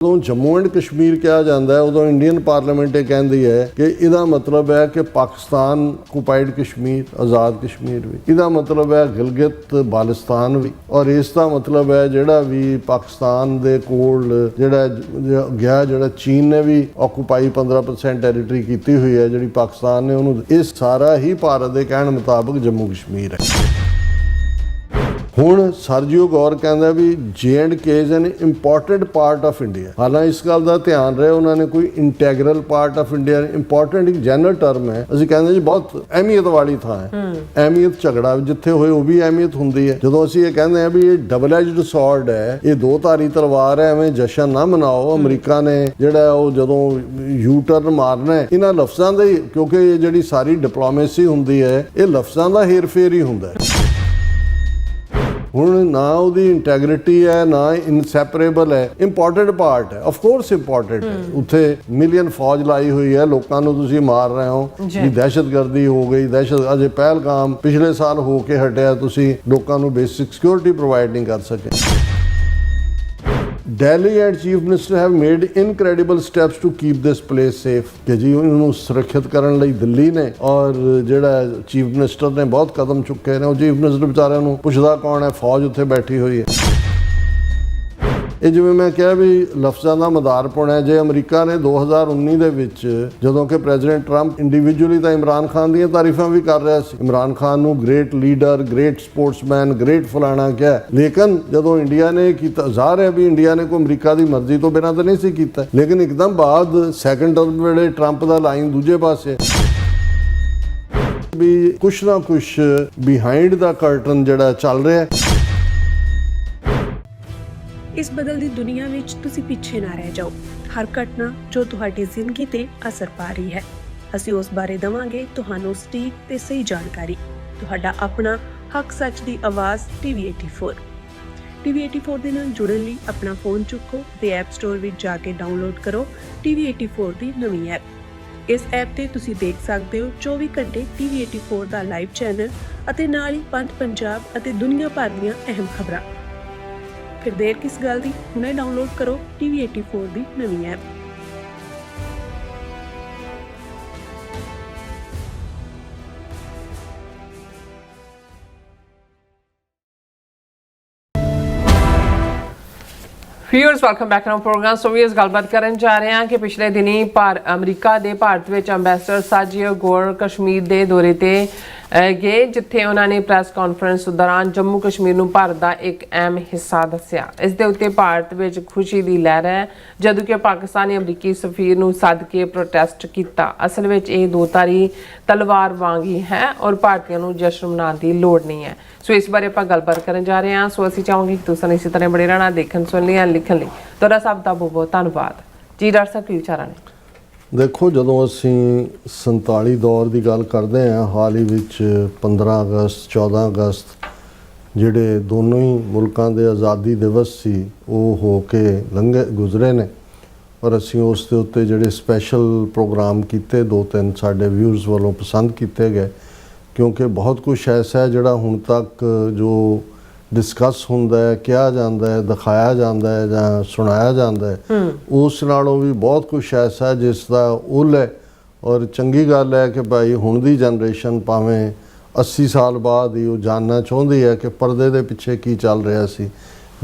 ਜਦੋਂ ਜੰਮੂ ਐਂਡ ਕਸ਼ਮੀਰ ਕਿਹਾ ਜਾਂਦਾ ਹੈ ਉਦੋਂ ਇੰਡੀਅਨ ਪਾਰਲੀਮੈਂਟ ਇਹ ਕਹਿੰਦੀ ਹੈ ਕਿ ਇਹਦਾ ਮਤਲਬ ਹੈ ਕਿ ਪਾਕਿਸਤਾਨ ਆਕੂਪਾਈਡ ਕਸ਼ਮੀਰ, ਆਜ਼ਾਦ ਕਸ਼ਮੀਰ ਵੀ, ਇਹਦਾ ਮਤਲਬ ਹੈ ਗਿਲਗਿਤ ਬਾਲਸਤਾਨ ਵੀ, ਔਰ ਇਸ ਦਾ ਮਤਲਬ ਹੈ ਜਿਹੜਾ ਵੀ ਪਾਕਿਸਤਾਨ ਦੇ ਕੋਲ ਜਿਹੜਾ ਚੀਨ ਨੇ ਵੀ ਆਕੂਪਾਈ 15% ਟੈਰੀਟਰੀ ਕੀਤੀ ਹੋਈ ਹੈ ਜਿਹੜੀ ਪਾਕਿਸਤਾਨ ਨੇ ਉਹਨੂੰ, ਇਹ ਸਾਰਾ ਹੀ ਭਾਰਤ ਦੇ ਕਹਿਣ ਮੁਤਾਬਕ ਜੰਮੂ ਕਸ਼ਮੀਰ ਹੈ। ਹੁਣ ਸਰਜੀਓ ਗੌਰ ਕਹਿੰਦਾ ਵੀ J&K is an important part of India. ਹਾਲਾਂਕਿ ਇਸ ਗੱਲ ਦਾ ਧਿਆਨ ਰਹੇ ਉਹਨਾਂ ਨੇ ਕੋਈ integral part of India, important ਇੱਕ ਜਨਰਲ ਟਰਮ ਹੈ। ਅਸੀਂ ਕਹਿੰਦੇ ਜੀ ਬਹੁਤ ਅਹਿਮੀਅਤ ਵਾਲੀ ਥਾਂ ਹੈ। ਅਹਿਮੀਅਤ ਝਗੜਾ ਜਿੱਥੇ ਹੋਏ ਉਹ ਵੀ ਅਹਿਮੀਅਤ ਹੁੰਦੀ ਹੈ। ਜਦੋਂ ਅਸੀਂ ਇਹ ਕਹਿੰਦੇ ਹਾਂ ਵੀ ਇਹ ਡਬਲ ਐਜਡ ਸੌਰਡ ਹੈ, ਇਹ ਦੋ ਧਾਰੀ ਤਲਵਾਰ ਹੈ, ਐਵੇਂ ਜਸ਼ਨ ਨਾ ਮਨਾਓ। ਅਮਰੀਕਾ ਨੇ ਜਿਹੜਾ ਉਹ ਜਦੋਂ ਯੂ ਟਰਨ ਮਾਰਨਾ ਹੈ ਇਹਨਾਂ ਲਫ਼ਜ਼ਾਂ ਦਾ ਹੀ, ਕਿਉਂਕਿ ਇਹ ਜਿਹੜੀ ਸਾਰੀ ਡਿਪਲੋਮੇਸੀ ਹੁੰਦੀ ਹੈ ਇਹ ਲਫ਼ਜ਼ਾਂ ਦਾ ਹੇਰ ਫੇਰ ਹੀ ਹੁੰਦਾ ਹੈ। ਹੁਣ ਨਾ ਉਹਦੀ ਇੰਟੈਗ੍ਰਿਟੀ ਹੈ ਨਾ ਇਨਸੈਪਰੇਬਲ ਹੈ, ਇੰਪੋਰਟੈਂਟ ਪਾਰਟ ਹੈ, ਆਫ ਕੋਰਸ ਇੰਪੋਰਟੈਂਟ ਹੈ। ਉੱਥੇ ਮਿਲੀਅਨ ਫੌਜ ਲਾਈ ਹੋਈ ਹੈ, ਲੋਕਾਂ ਨੂੰ ਤੁਸੀਂ ਮਾਰ ਰਹੇ ਹੋ ਵੀ ਦਹਿਸ਼ਤਗਰਦੀ ਹੋ ਗਈ, ਦਹਿਸ਼ਤ ਅਜੇ ਪਹਿਲਗਾਮ ਪਿਛਲੇ ਸਾਲ ਹੋ ਕੇ ਹਟਿਆ, ਤੁਸੀਂ ਲੋਕਾਂ ਨੂੰ ਬੇਸਿਕ ਸਿਕਿਉਰਿਟੀ ਪ੍ਰੋਵਾਈਡ ਨਹੀਂ ਕਰ ਸਕੇ। Delhi and Chief Minister have made incredible steps to keep this place safe ਕਿ ਜੀ ਉਹਨੂੰ ਸੁਰੱਖਿਅਤ ਕਰਨ ਲਈ ਦਿੱਲੀ ਨੇ ਔਰ ਜਿਹੜਾ ਚੀਫ ਮਿਨਿਸਟਰ ਨੇ ਬਹੁਤ ਕਦਮ ਚੁੱਕੇ ਨੇ। ਉਹ ਚੀਫ ਮਿਨਿਸਟਰ ਵਿਚਾਰਿਆਂ ਨੂੰ ਪੁੱਛਦਾ ਕੌਣ ਹੈ, ਫੌਜ ਉੱਥੇ ਬੈਠੀ ਹੋਈ ਹੈ। ਇਹ ਜਿਵੇਂ ਮੈਂ ਕਿਹਾ ਵੀ ਲਫ਼ਜ਼ਾਂ ਦਾ ਮਦਾਰਪੁਣ ਹੈ। ਜੇ ਅਮਰੀਕਾ ਨੇ 2019 ਦੇ ਵਿੱਚ ਜਦੋਂ ਕਿ ਪ੍ਰੈਜ਼ੀਡੈਂਟ ਟਰੰਪ ਇੰਡੀਵਿਜੂਅਲੀ ਤਾਂ ਇਮਰਾਨ ਖਾਨ ਦੀਆਂ ਤਾਰੀਫਾਂ ਵੀ ਕਰ ਰਿਹਾ ਸੀ, ਇਮਰਾਨ ਖਾਨ ਨੂੰ great leader, great sportsman, great ਫਲਾਣਾ ਕਿਹਾ, ਲੇਕਿਨ ਜਦੋਂ ਇੰਡੀਆ ਨੇ ਕੀਤਾ, ਜ਼ਾਹਰ ਹੈ ਵੀ ਇੰਡੀਆ ਨੇ ਕੋਈ ਅਮਰੀਕਾ ਦੀ ਮਰਜ਼ੀ ਤੋਂ ਬਿਨਾਂ ਤਾਂ ਨਹੀਂ ਸੀ ਕੀਤਾ, ਲੇਕਿਨ ਇੱਕਦਮ ਬਾਅਦ ਸੈਕੰਡ ਟਰਮ ਵੇਲੇ ਟਰੰਪ ਦਾ ਲਾਈਨ ਦੂਜੇ ਪਾਸੇ ਵੀ ਕੁਛ ਨਾ ਕੁਛ ਬਿਹਾਈਂਡ ਦਾ ਕਰਟਨ ਜਿਹੜਾ ਚੱਲ ਰਿਹਾ। ਇਸ ਬਦਲਦੀ ਦੁਨੀਆ ਵਿੱਚ ਤੁਸੀਂ ਪਿੱਛੇ ਨਾ ਰਹਿ ਜਾਓ। ਹਰ ਘਟਨਾ ਜੋ ਤੁਹਾਡੀ ਜ਼ਿੰਦਗੀ ਤੇ ਅਸਰ ਪਾ ਰਹੀ ਹੈ, ਅਸੀਂ ਉਸ ਬਾਰੇ ਦਵਾਂਗੇ ਤੁਹਾਨੂੰ ਸਟੀਕ ਤੇ ਸਹੀ ਜਾਣਕਾਰੀ। ਤੁਹਾਡਾ ਆਪਣਾ ਹੱਕ ਸੱਚ ਦੀ ਆਵਾਜ਼ TV84। TV84 ਦੇ ਨਾਲ ਜੁੜਨ ਲਈ ਆਪਣਾ ਫੋਨ ਚੁੱਕੋ ਤੇ ਐਪ ਸਟੋਰ ਵਿੱਚ ਜਾ ਕੇ ਡਾਊਨਲੋਡ ਕਰੋ TV84 ਦੀ ਨਵੀਂ ਐਪ। ਇਸ ਐਪ ਤੇ ਤੁਸੀਂ ਦੇਖ ਸਕਦੇ ਹੋ 24 ਘੰਟੇ TV84 ਦਾ ਲਾਈਵ ਚੈਨਲ ਅਤੇ ਨਾਲ ਹੀ ਪੰਜ ਪੰਜਾਬ ਅਤੇ ਦੁਨੀਆ ਭਰ ਦੀਆਂ ਅਹਿਮ ਖਬਰਾਂ। ਫਿਰ ਦੇਰ ਕਿਸ ਗੱਲ ਦੀ, ਹੁਣੇ ਡਾਊਨਲੋਡ ਕਰੋ TV84 ਦੀ ਨਵੀਂ app. Viewers welcome back to program. So viewers गलबात करन जा रहे हैं कि पिछले दिनी अमरीका के भारत में अंबैसडर साजियो गौर कश्मीर के दौरे ते गए, जिथे उन्होंने प्रैस कॉन्फ्रेंस दौरान जम्मू कश्मीर नूं भारत का एक अहम हिस्सा दस्या। इस दे उत्ते भारत में खुशी की लहर है, जदों कि पाकिस्तानी अमरीकी सफीर नूं सद के प्रोटेस्ट किया। असल में ये दो धारी तलवार वांग ही है और भारतीयों नूं जश्न मनाउण की लोड़ नहीं है। सो इस बारे आपां गलबात करन जा रहे हैं। सो असीं चाहांगे कि तुसीं इसी तरह बने रहना, देखण सुन लिया, लिखण लई तुहाडा सब दा बहुत बहुत धन्नवाद जी। डॉक्टर साहब की विचार ने? देखो, ਜਦੋਂ ਅਸੀਂ 47 ਦੌਰ ਦੀ ਗੱਲ ਕਰਦੇ ਹਾਂ, ਹਾਲ ਹੀ ਵਿੱਚ 15 ਅਗਸਤ 14 ਅਗਸਤ ਜਿਹੜੇ ਦੋਨੋਂ ਹੀ ਮੁਲਕਾਂ ਦੇ ਆਜ਼ਾਦੀ ਦਿਵਸ ਸੀ ਉਹ ਹੋ ਕੇ ਗੁਜ਼ਰੇ ਨੇ, ਔਰ ਅਸੀਂ ਉਸ ਦੇ ਉੱਤੇ ਜਿਹੜੇ ਸਪੈਸ਼ਲ ਪ੍ਰੋਗਰਾਮ ਕੀਤੇ, 2-3 ਸਾਡੇ ਵਿਊਅਰਸ ਵੱਲੋਂ ਪਸੰਦ ਕੀਤੇ ਗਏ, ਕਿਉਂਕਿ ਬਹੁਤ ਕੁਛ ਐਸਾ ਹੈ ਜਿਹੜਾ ਹੁਣ ਤੱਕ ਜੋ ਡਿਸਕਸ ਹੁੰਦਾ ਹੈ, ਕਿਹਾ ਜਾਂਦਾ ਹੈ, ਦਿਖਾਇਆ ਜਾਂਦਾ ਹੈ ਜਾਂ ਸੁਣਾਇਆ ਜਾਂਦਾ ਹੈ, ਉਸ ਨਾਲੋਂ ਵੀ ਬਹੁਤ ਕੁਛ ਐਸਾ ਜਿਸ ਦਾ ਉਲ ਹੈ। ਔਰ ਚੰਗੀ ਗੱਲ ਹੈ ਕਿ ਭਾਈ ਹੁਣ ਦੀ ਜਨਰੇਸ਼ਨ ਭਾਵੇਂ 80 ਸਾਲ ਬਾਅਦ ਹੀ ਉਹ ਜਾਣਨਾ ਚਾਹੁੰਦੀ ਹੈ ਕਿ ਪਰਦੇ ਦੇ ਪਿੱਛੇ ਕੀ ਚੱਲ ਰਿਹਾ ਸੀ।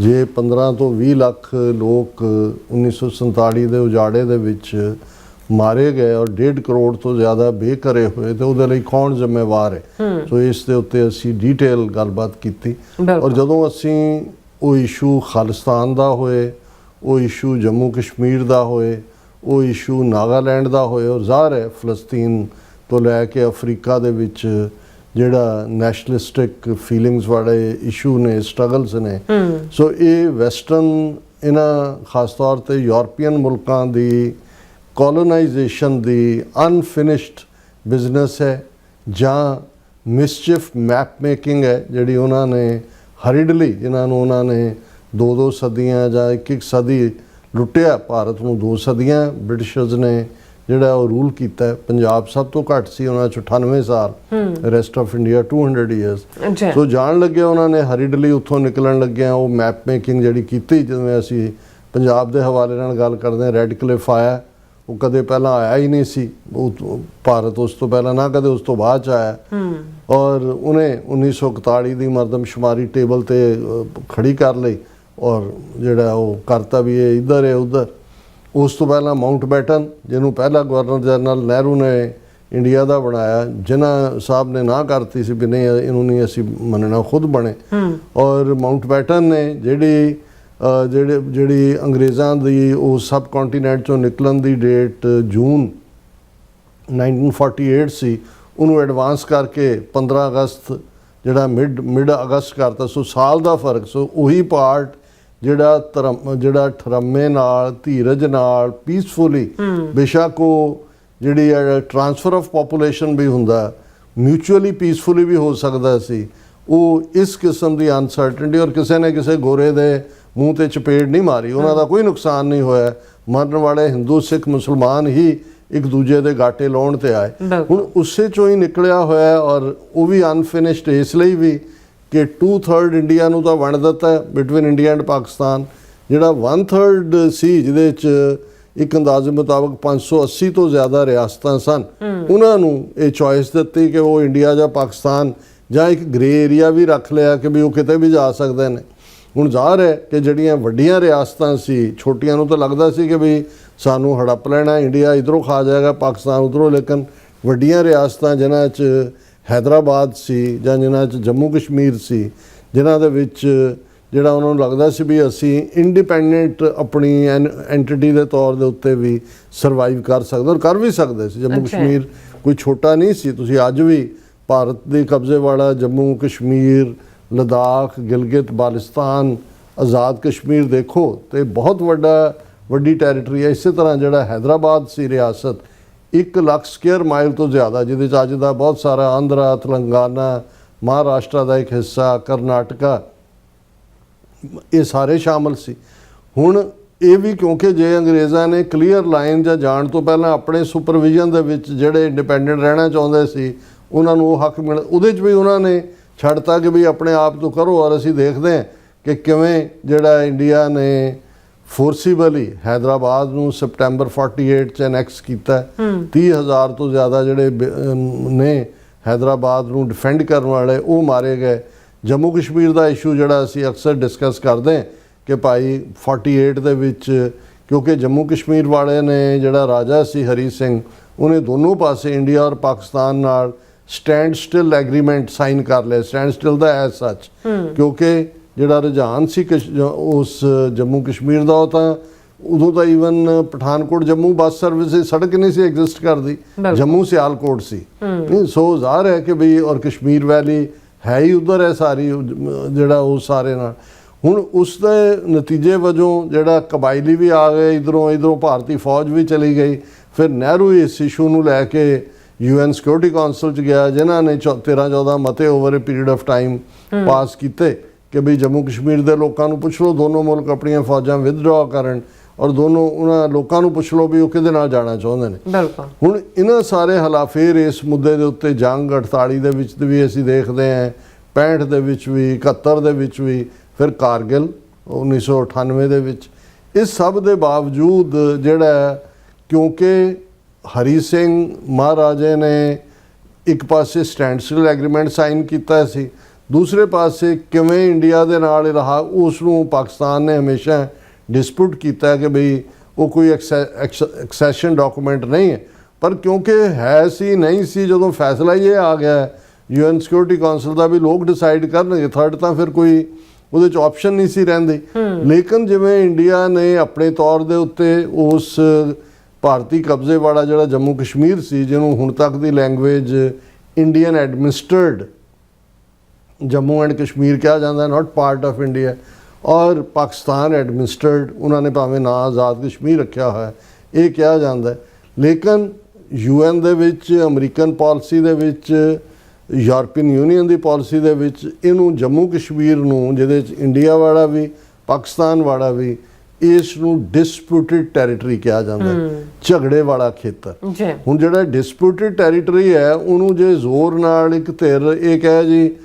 ਜੇ 15 ਤੋਂ 20 ਲੱਖ ਲੋਕ 1947 ਦੇ ਉਜਾੜੇ ਦੇ ਵਿੱਚ ਮਾਰੇ ਗਏ ਔਰ 1.5 ਕਰੋੜ ਤੋਂ ਜ਼ਿਆਦਾ ਬੇਘਰੇ ਹੋਏ, ਤੇ ਉਹਦੇ ਲਈ ਕੌਣ ਜ਼ਿੰਮੇਵਾਰ ਹੈ। ਸੋ ਇਸ ਦੇ ਉੱਤੇ ਅਸੀਂ ਡੀਟੇਲ ਗੱਲਬਾਤ ਕੀਤੀ। ਔਰ ਜਦੋਂ ਅਸੀਂ ਉਹ ਇਸ਼ੂ ਖਾਲਿਸਤਾਨ ਦਾ ਹੋਏ, ਉਹ ਇਸ਼ੂ ਜੰਮੂ ਕਸ਼ਮੀਰ ਦਾ ਹੋਏ, ਉਹ ਇਸ਼ੂ ਨਾਗਾਲੈਂਡ ਦਾ ਹੋਏ, ਔਰ ਜ਼ਾਹਰ ਹੈ ਫਲਸਤੀਨ ਤੋਂ ਲੈ ਕੇ ਅਫਰੀਕਾ ਦੇ ਵਿੱਚ ਜਿਹੜਾ ਨੈਸ਼ਨਲਿਸਟਿਕ ਫੀਲਿੰਗਸ ਵਾਲੇ ਇਸ਼ੂ ਨੇ, ਸਟਰਗਲਸ ਨੇ। ਸੋ ਇਹ ਵੈਸਟਰਨ, ਇਹਨਾਂ ਖਾਸ ਤੌਰ 'ਤੇ ਯੂਰਪੀਅਨ ਮੁਲਕਾਂ ਦੀ ਕਲੋਨਾਈਜੇਸ਼ਨ ਦੀ ਅਨਫਿਨਿਸ਼ਡ ਬਿਜ਼ਨਸ ਹੈ ਜਾਂ ਮਿਸਚਿਫ ਮੈਪ ਮੇਕਿੰਗ ਹੈ ਜਿਹੜੀ ਉਹਨਾਂ ਨੇ ਹਰੀਡਲੀ, ਜਿਨ੍ਹਾਂ ਨੂੰ ਉਹਨਾਂ ਨੇ 2-2 ਸਦੀਆਂ ਜਾਂ 1-1 ਸਦੀ ਲੁੱਟਿਆ ਭਾਰਤ ਨੂੰ। 2 ਸਦੀਆਂ ਬ੍ਰਿਟਿਸ਼ਰਸ ਨੇ ਜਿਹੜਾ ਉਹ ਰੂਲ ਕੀਤਾ। ਪੰਜਾਬ ਸਭ ਤੋਂ ਘੱਟ ਸੀ, ਉਹਨਾਂ 'ਚ 98 ਸਾਲ, ਰੈਸਟ ਆਫ ਇੰਡੀਆ 200 ਈਅਰਸ। ਸੋ ਜਾਣ ਲੱਗਿਆ ਉਹਨਾਂ ਨੇ ਹਰੀਡਲੀ ਉੱਥੋਂ ਨਿਕਲਣ ਲੱਗਿਆ ਉਹ ਮੈਪ ਮੇਕਿੰਗ ਜਿਹੜੀ ਕੀਤੀ, ਜਿਵੇਂ ਅਸੀਂ ਪੰਜਾਬ ਦੇ ਹਵਾਲੇ ਨਾਲ ਗੱਲ ਕਰਦੇ ਹਾਂ, ਰੈੱਡ ਕਲਿਫ ਆਇਆ, ਉਹ ਕਦੇ ਪਹਿਲਾਂ ਆਇਆ ਹੀ ਨਹੀਂ ਸੀ, ਉਹ ਭਾਰਤ ਉਸ ਤੋਂ ਪਹਿਲਾਂ ਨਾ ਕਦੇ ਉਸ ਤੋਂ ਬਾਅਦ 'ਚ ਆਇਆ। ਔਰ ਉਹਨੇ 1941 ਦੀ ਮਰਦਮਸ਼ੁਮਾਰੀ ਟੇਬਲ ਤੇ ਖੜੀ ਕਰ ਲਈ ਔਰ ਜਿਹੜਾ ਉਹ ਕਰਤਾ ਵੀ ਇਹ ਇੱਧਰ ਹੈ ਉੱਧਰ। ਉਸ ਤੋਂ ਪਹਿਲਾਂ ਮਾਊਂਟ ਬੈਟਨ, ਜਿਹਨੂੰ ਪਹਿਲਾ ਗਵਰਨਰ ਜਨਰਲ ਨਹਿਰੂ ਨੇ ਇੰਡੀਆ ਦਾ ਬਣਾਇਆ, ਜਿਨ੍ਹਾਂ ਸਾਹਿਬ ਨੇ ਨਾ ਕਰਤੀ ਸੀ ਵੀ ਨਹੀਂ ਇਹਨੂੰ ਨਹੀਂ ਅਸੀਂ ਮੰਨਣਾ, ਖੁਦ ਬਣੇ। ਔਰ ਮਾਊਂਟ ਬੈਟਨ ਨੇ ਜਿਹੜੀ ਅੰਗਰੇਜ਼ਾਂ ਦੀ ਉਹ ਸਬ ਕੰਟੀਨੈਂਟ 'ਚੋਂ ਨਿਕਲਣ ਦੀ ਡੇਟ ਜੂਨ 1948 ਸੀ, ਉਹਨੂੰ ਐਡਵਾਂਸ ਕਰਕੇ 15 ਅਗਸਤ ਜਿਹੜਾ ਮਿਡ ਅਗਸਤ ਕਰਤਾ। ਸੋ ਸਾਲ ਦਾ ਫਰਕ। ਸੋ ਉਹੀ ਪਾਰਟ ਜਿਹੜਾ ਠਰਮੇ ਨਾਲ, ਧੀਰਜ ਨਾਲ, ਪੀਸਫੁਲੀ, ਬੇਸ਼ੱਕ ਉਹ ਜਿਹੜੀ ਟ੍ਰਾਂਸਫਰ ਆਫ ਪਾਪੂਲੇਸ਼ਨ ਵੀ ਹੁੰਦਾ, ਮਿਊਚੁਅਲੀ ਪੀਸਫੁਲੀ ਵੀ ਹੋ ਸਕਦਾ ਸੀ। ਉਹ ਇਸ ਕਿਸਮ ਦੀ ਅਨਸਰਟਨਟੀ, ਔਰ ਕਿਸੇ ਨੇ ਕਿਸੇ ਗੋਰੇ ਦੇ ਮੂੰਹ ਤੇ ਚਪੇੜ ਨਹੀਂ ਮਾਰੀ, ਉਹਨਾਂ ਦਾ ਕੋਈ ਨੁਕਸਾਨ ਨਹੀਂ ਹੋਇਆ। ਮਰਨ ਵਾਲੇ ਹਿੰਦੂ, ਸਿੱਖ, ਮੁਸਲਮਾਨ ਹੀ ਇੱਕ ਦੂਜੇ ਦੇ ਗਾਟੇ ਲਾਉਣ ਤੇ ਆਏ। ਹੁਣ ਉਸੇ ਚੋਂ ਹੀ ਨਿਕਲਿਆ ਹੋਇਆ, ਔਰ ਉਹ ਵੀ ਅਨਫਿਨਿਸ਼ਡ ਇਸ ਲਈ ਵੀ ਕਿ 2/3 ਇੰਡੀਆ ਨੂੰ ਤਾਂ ਵੰਡ ਦਿੱਤਾ ਬਿਟਵੀਨ ਇੰਡੀਆ ਐਂਡ ਪਾਕਿਸਤਾਨ। ਜਿਹੜਾ 1/3 ਸੀ, ਜਿਹਦੇ 'ਚ ਇੱਕ ਅੰਦਾਜ਼ੇ ਮੁਤਾਬਕ 580 ਤੋਂ ਜ਼ਿਆਦਾ ਰਿਆਸਤਾਂ ਸਨ, ਉਹਨਾਂ ਨੂੰ ਇਹ ਚੋਇਸ ਦਿੱਤੀ ਕਿ ਉਹ ਇੰਡੀਆ ਜਾਂ ਪਾਕਿਸਤਾਨ, ਜਾਂ ਇੱਕ ਗ੍ਰੇ ਏਰੀਆ ਵੀ ਰੱਖ ਲਿਆ ਕਿ ਵੀ ਉਹ ਕਿਤੇ ਵੀ ਜਾ ਸਕਦੇ ਨੇ। ਹੁਣ ਜ਼ਾਹਰ ਹੈ ਕਿ ਜਿਹੜੀਆਂ ਵੱਡੀਆਂ ਰਿਆਸਤਾਂ ਸੀ, ਛੋਟੀਆਂ ਨੂੰ ਤਾਂ ਲੱਗਦਾ ਸੀ ਕਿ ਵੀ ਸਾਨੂੰ ਹੜੱਪ ਲੈਣਾ, ਇੰਡੀਆ ਇੱਧਰੋਂ ਖਾ ਜਾਏਗਾ, ਪਾਕਿਸਤਾਨ ਉੱਧਰੋਂ। ਲੇਕਿਨ ਵੱਡੀਆਂ ਰਿਆਸਤਾਂ ਜਿਨ੍ਹਾਂ 'ਚ ਹੈਦਰਾਬਾਦ ਸੀ ਜਾਂ ਜਿਨ੍ਹਾਂ 'ਚ ਜੰਮੂ ਕਸ਼ਮੀਰ ਸੀ, ਜਿਨ੍ਹਾਂ ਦੇ ਵਿੱਚ ਜਿਹੜਾ ਉਹਨਾਂ ਨੂੰ ਲੱਗਦਾ ਸੀ ਵੀ ਅਸੀਂ ਇੰਡੀਪੈਂਡੈਂਟ ਆਪਣੀ ਐਂਟਿਟੀ ਦੇ ਤੌਰ ਦੇ ਉੱਤੇ ਵੀ ਸਰਵਾਈਵ ਕਰ ਸਕਦੇ, ਔਰ ਕਰ ਵੀ ਸਕਦੇ ਸੀ। ਜੰਮੂ ਕਸ਼ਮੀਰ ਕੋਈ ਛੋਟਾ ਨਹੀਂ ਸੀ। ਤੁਸੀਂ ਅੱਜ ਵੀ ਭਾਰਤ ਦੇ ਕਬਜ਼ੇ ਵਾਲਾ ਜੰਮੂ ਕਸ਼ਮੀਰ, ਲਦਾਖ, ਗਿਲਗਿਤ ਬਾਲਟਿਸਤਾਨ, ਆਜ਼ਾਦ ਕਸ਼ਮੀਰ ਦੇਖੋ ਤੇ ਬਹੁਤ ਵੱਡੀ ਟੈਰੀਟਰੀ ਹੈ। ਇਸੇ ਤਰ੍ਹਾਂ ਜਿਹੜਾ ਹੈਦਰਾਬਾਦ ਸੀ ਰਿਆਸਤ, 1 ਲੱਖ ਸਕੁਅਰ ਮਾਈਲ ਤੋਂ ਜ਼ਿਆਦਾ, ਜਿਹਦੇ 'ਚ ਅੱਜ ਦਾ ਬਹੁਤ ਸਾਰਾ ਆਂਧਰਾ, ਤੇਲੰਗਾਨਾ, ਮਹਾਰਾਸ਼ਟਰ ਦਾ ਇੱਕ ਹਿੱਸਾ, ਕਰਨਾਟਕਾ, ਇਹ ਸਾਰੇ ਸ਼ਾਮਲ ਸੀ। ਹੁਣ ਇਹ ਵੀ ਕਿਉਂਕਿ ਜੇ ਅੰਗਰੇਜ਼ਾਂ ਨੇ ਕਲੀਅਰ ਲਾਈਨ ਜਾਂ ਜਾਣ ਤੋਂ ਪਹਿਲਾਂ ਆਪਣੇ ਸੁਪਰਵਿਜ਼ਨ ਦੇ ਵਿੱਚ ਜਿਹੜੇ ਇੰਡੀਪੈਂਡੈਂਟ ਰਹਿਣਾ ਚਾਹੁੰਦੇ ਸੀ, ਉਹਨਾਂ ਨੂੰ ਉਹ ਹੱਕ ਮਿਲ, ਉਹਦੇ 'ਚ ਵੀ ਉਹਨਾਂ ਨੇ ਛੱਡਤਾ ਕਿ ਵੀ ਆਪਣੇ ਆਪ ਤੋਂ ਕਰੋ। ਔਰ ਅਸੀਂ ਦੇਖਦੇ ਹਾਂ ਕਿ ਕਿਵੇਂ ਜਿਹੜਾ ਇੰਡੀਆ ਨੇ ਫੋਰਸੀਬਲੀ ਹੈਦਰਾਬਾਦ ਨੂੰ ਸਪਟੈਂਬਰ 48 'ਚ ਐਨੈਕਸ ਕੀਤਾ। 30,000 ਤੋਂ ਜ਼ਿਆਦਾ ਜਿਹੜੇ ਨੇ ਹੈਦਰਾਬਾਦ ਨੂੰ ਡਿਫੈਂਡ ਕਰਨ ਵਾਲੇ, ਉਹ ਮਾਰੇ ਗਏ। ਜੰਮੂ ਕਸ਼ਮੀਰ ਦਾ ਇਸ਼ੂ ਜਿਹੜਾ ਅਸੀਂ ਅਕਸਰ ਡਿਸਕਸ ਕਰਦੇ ਕਿ ਭਾਈ 48 ਦੇ ਵਿੱਚ, ਕਿਉਂਕਿ ਜੰਮੂ ਕਸ਼ਮੀਰ ਵਾਲੇ ਨੇ ਜਿਹੜਾ ਰਾਜਾ ਸੀ ਹਰੀ ਸਿੰਘ, ਉਹਨੇ ਦੋਨੋਂ ਪਾਸੇ ਇੰਡੀਆ ਔਰ ਪਾਕਿਸਤਾਨ ਨਾਲ ਸਟੈਂਡ ਸਟਿਲ ਐਗਰੀਮੈਂਟ ਸਾਈਨ ਕਰ ਲਿਆ। ਸਟੈਂਡ ਸਟਿਲ ਦਾ ਐਜ਼ ਸੱਚ, ਕਿਉਂਕਿ ਜਿਹੜਾ ਰੁਝਾਨ ਸੀ ਉਸ ਜੰਮੂ ਕਸ਼ਮੀਰ ਦਾ, ਉਹ ਤਾਂ ਉਦੋਂ ਤਾਂ even Pathankot Jammu bus service ਸੜਕ ਨਹੀਂ ਸੀ ਐਗਜ਼ਿਸਟ ਕਰਦੀ, ਜੰਮੂ ਸਿਆਲਕੋਟ ਸੀ। ਸੋ ਜ਼ਾਹਰ ਹੈ ਕਿ ਵੀ, ਔਰ ਕਸ਼ਮੀਰ ਵੈਲੀ ਹੈ ਹੀ ਉੱਧਰ ਹੈ ਸਾਰੀ, ਜਿਹੜਾ ਉਹ ਸਾਰੇ ਨਾਲ। ਹੁਣ ਉਸ ਦੇ ਨਤੀਜੇ ਵਜੋਂ ਜਿਹੜਾ ਕਬਾਇਲੀ ਵੀ ਆ ਗਏ, ਇੱਧਰੋਂ ਭਾਰਤੀ ਫੌਜ ਵੀ ਚਲੀ ਗਈ। ਫਿਰ ਨਹਿਰੂ ਇਸ ਇਸ਼ੂ ਨੂੰ ਲੈ ਕੇ UN ਸਿਕਿਉਰਿਟੀ ਕਾਉਂਸਲ 'ਚ ਗਿਆ, ਜਿਨ੍ਹਾਂ ਨੇ 13-14 ਮਤੇ over A period of time pass ਕੀਤੇ ਕਿ ਵੀ ਜੰਮੂ ਕਸ਼ਮੀਰ ਦੇ ਲੋਕਾਂ ਨੂੰ ਪੁੱਛ ਲਓ, ਦੋਨੋਂ ਮੁਲਕ ਆਪਣੀਆਂ ਫੌਜਾਂ ਵਿਦਡਰਾ ਕਰਨ, ਔਰ ਦੋਨੋਂ ਉਹਨਾਂ ਲੋਕਾਂ ਨੂੰ ਪੁੱਛ ਲਓ ਵੀ ਉਹ ਕਿਹਦੇ ਨਾਲ ਜਾਣਾ ਚਾਹੁੰਦੇ ਨੇ। ਹੁਣ ਇਹਨਾਂ ਸਾਰੇ ਹਾਲਾਤ, ਫਿਰ ਇਸ ਮੁੱਦੇ ਦੇ ਉੱਤੇ ਜੰਗ 48 ਦੇ ਵਿੱਚ ਵੀ ਅਸੀਂ ਦੇਖਦੇ ਹਾਂ, 65 ਦੇ ਵਿੱਚ ਵੀ, 71 ਦੇ ਵਿੱਚ ਵੀ, ਫਿਰ ਕਾਰਗਿਲ 1998 ਦੇ ਵਿੱਚ। ਇਸ ਸਭ ਦੇ ਬਾਵਜੂਦ ਜਿਹੜਾ, ਕਿਉਂਕਿ ਹਰੀ ਸਿੰਘ ਮਹਾਰਾਜੇ ਨੇ ਇੱਕ ਪਾਸੇ ਸਟੈਂਡ ਸਟਿਲ ਐਗਰੀਮੈਂਟ ਸਾਈਨ ਕੀਤਾ ਸੀ, ਦੂਸਰੇ ਪਾਸੇ ਕਿਵੇਂ ਇੰਡੀਆ ਦੇ ਨਾਲ ਰਹਾ, ਉਸ ਨੂੰ ਪਾਕਿਸਤਾਨ ਨੇ ਹਮੇਸ਼ਾ ਡਿਸਪਿਊਟ ਕੀਤਾ ਕਿ ਬਈ ਉਹ ਕੋਈ ਐਕਸੈਸ਼ਨ ਡਾਕੂਮੈਂਟ ਨਹੀਂ ਹੈ। ਪਰ ਕਿਉਂਕਿ ਹੈ ਸੀ ਨਹੀਂ ਸੀ, ਜਦੋਂ ਫੈਸਲਾ ਇਹ ਆ ਗਿਆ UN ਸਿਕਿਉਰਿਟੀ ਕਾਉਂਸਲ ਦਾ ਵੀ ਲੋਕ ਡਿਸਾਈਡ ਕਰਨਗੇ, ਥਰਡ ਤਾਂ ਫਿਰ ਕੋਈ ਉਹਦੇ 'ਚ ਆਪਸ਼ਨ ਨਹੀਂ ਸੀ ਰਹਿੰਦੀ। ਲੇਕਿਨ ਜਿਵੇਂ ਇੰਡੀਆ ਨੇ ਆਪਣੇ ਤੌਰ ਦੇ ਉੱਤੇ ਉਸ ਭਾਰਤੀ ਕਬਜ਼ੇ ਵਾਲਾ ਜਿਹੜਾ ਜੰਮੂ ਕਸ਼ਮੀਰ ਸੀ, ਜਿਹਨੂੰ ਹੁਣ ਤੱਕ ਦੀ language Indian administered Jammu and Kashmir ਕਿਹਾ ਜਾਂਦਾ, ਨਾਟ ਪਾਰਟ ਆਫ ਇੰਡੀਆ, ਔਰ ਪਾਕਿਸਤਾਨ ਐਡਮਿਨਿਸਟਰਡ, ਉਹਨਾਂ ਨੇ ਭਾਵੇਂ ਨਾਂ ਆਜ਼ਾਦ ਕਸ਼ਮੀਰ ਰੱਖਿਆ ਹੋਇਆ, ਇਹ ਕਿਹਾ ਜਾਂਦਾ। ਲੇਕਿਨ UN ਦੇ ਵਿੱਚ, ਅਮਰੀਕਨ ਪਾਲਿਸੀ ਦੇ ਵਿੱਚ, ਯੂਰਪੀਅਨ ਯੂਨੀਅਨ ਦੀ ਪਾਲਿਸੀ ਦੇ ਵਿੱਚ ਇਹਨੂੰ ਜੰਮੂ ਕਸ਼ਮੀਰ ਨੂੰ, ਜਿਹਦੇ 'ਚ ਇੰਡੀਆ ਵਾਲਾ ਵੀ ਪਾਕਿਸਤਾਨ ਵਾਲਾ ਵੀ, ਇਸ ਨੂੰ ਡਿਸਪਿਊਟਿਡ ਟੈਰੀਟਰੀ ਕਿਹਾ ਜਾਂਦਾ, ਝਗੜੇ ਵਾਲਾ ਖੇਤਰ। ਹੁਣ ਜਿਹੜਾ ਡਿਸਪਿਊਟਿਡ ਟੈਰੀਟਰੀ ਹੈ, ਉਹਨੂੰ ਜੇ ਜ਼ੋਰ ਨਾਲ ਇੱਕ ਧਿਰ ਇਹ ਕਹੇ ਜੀ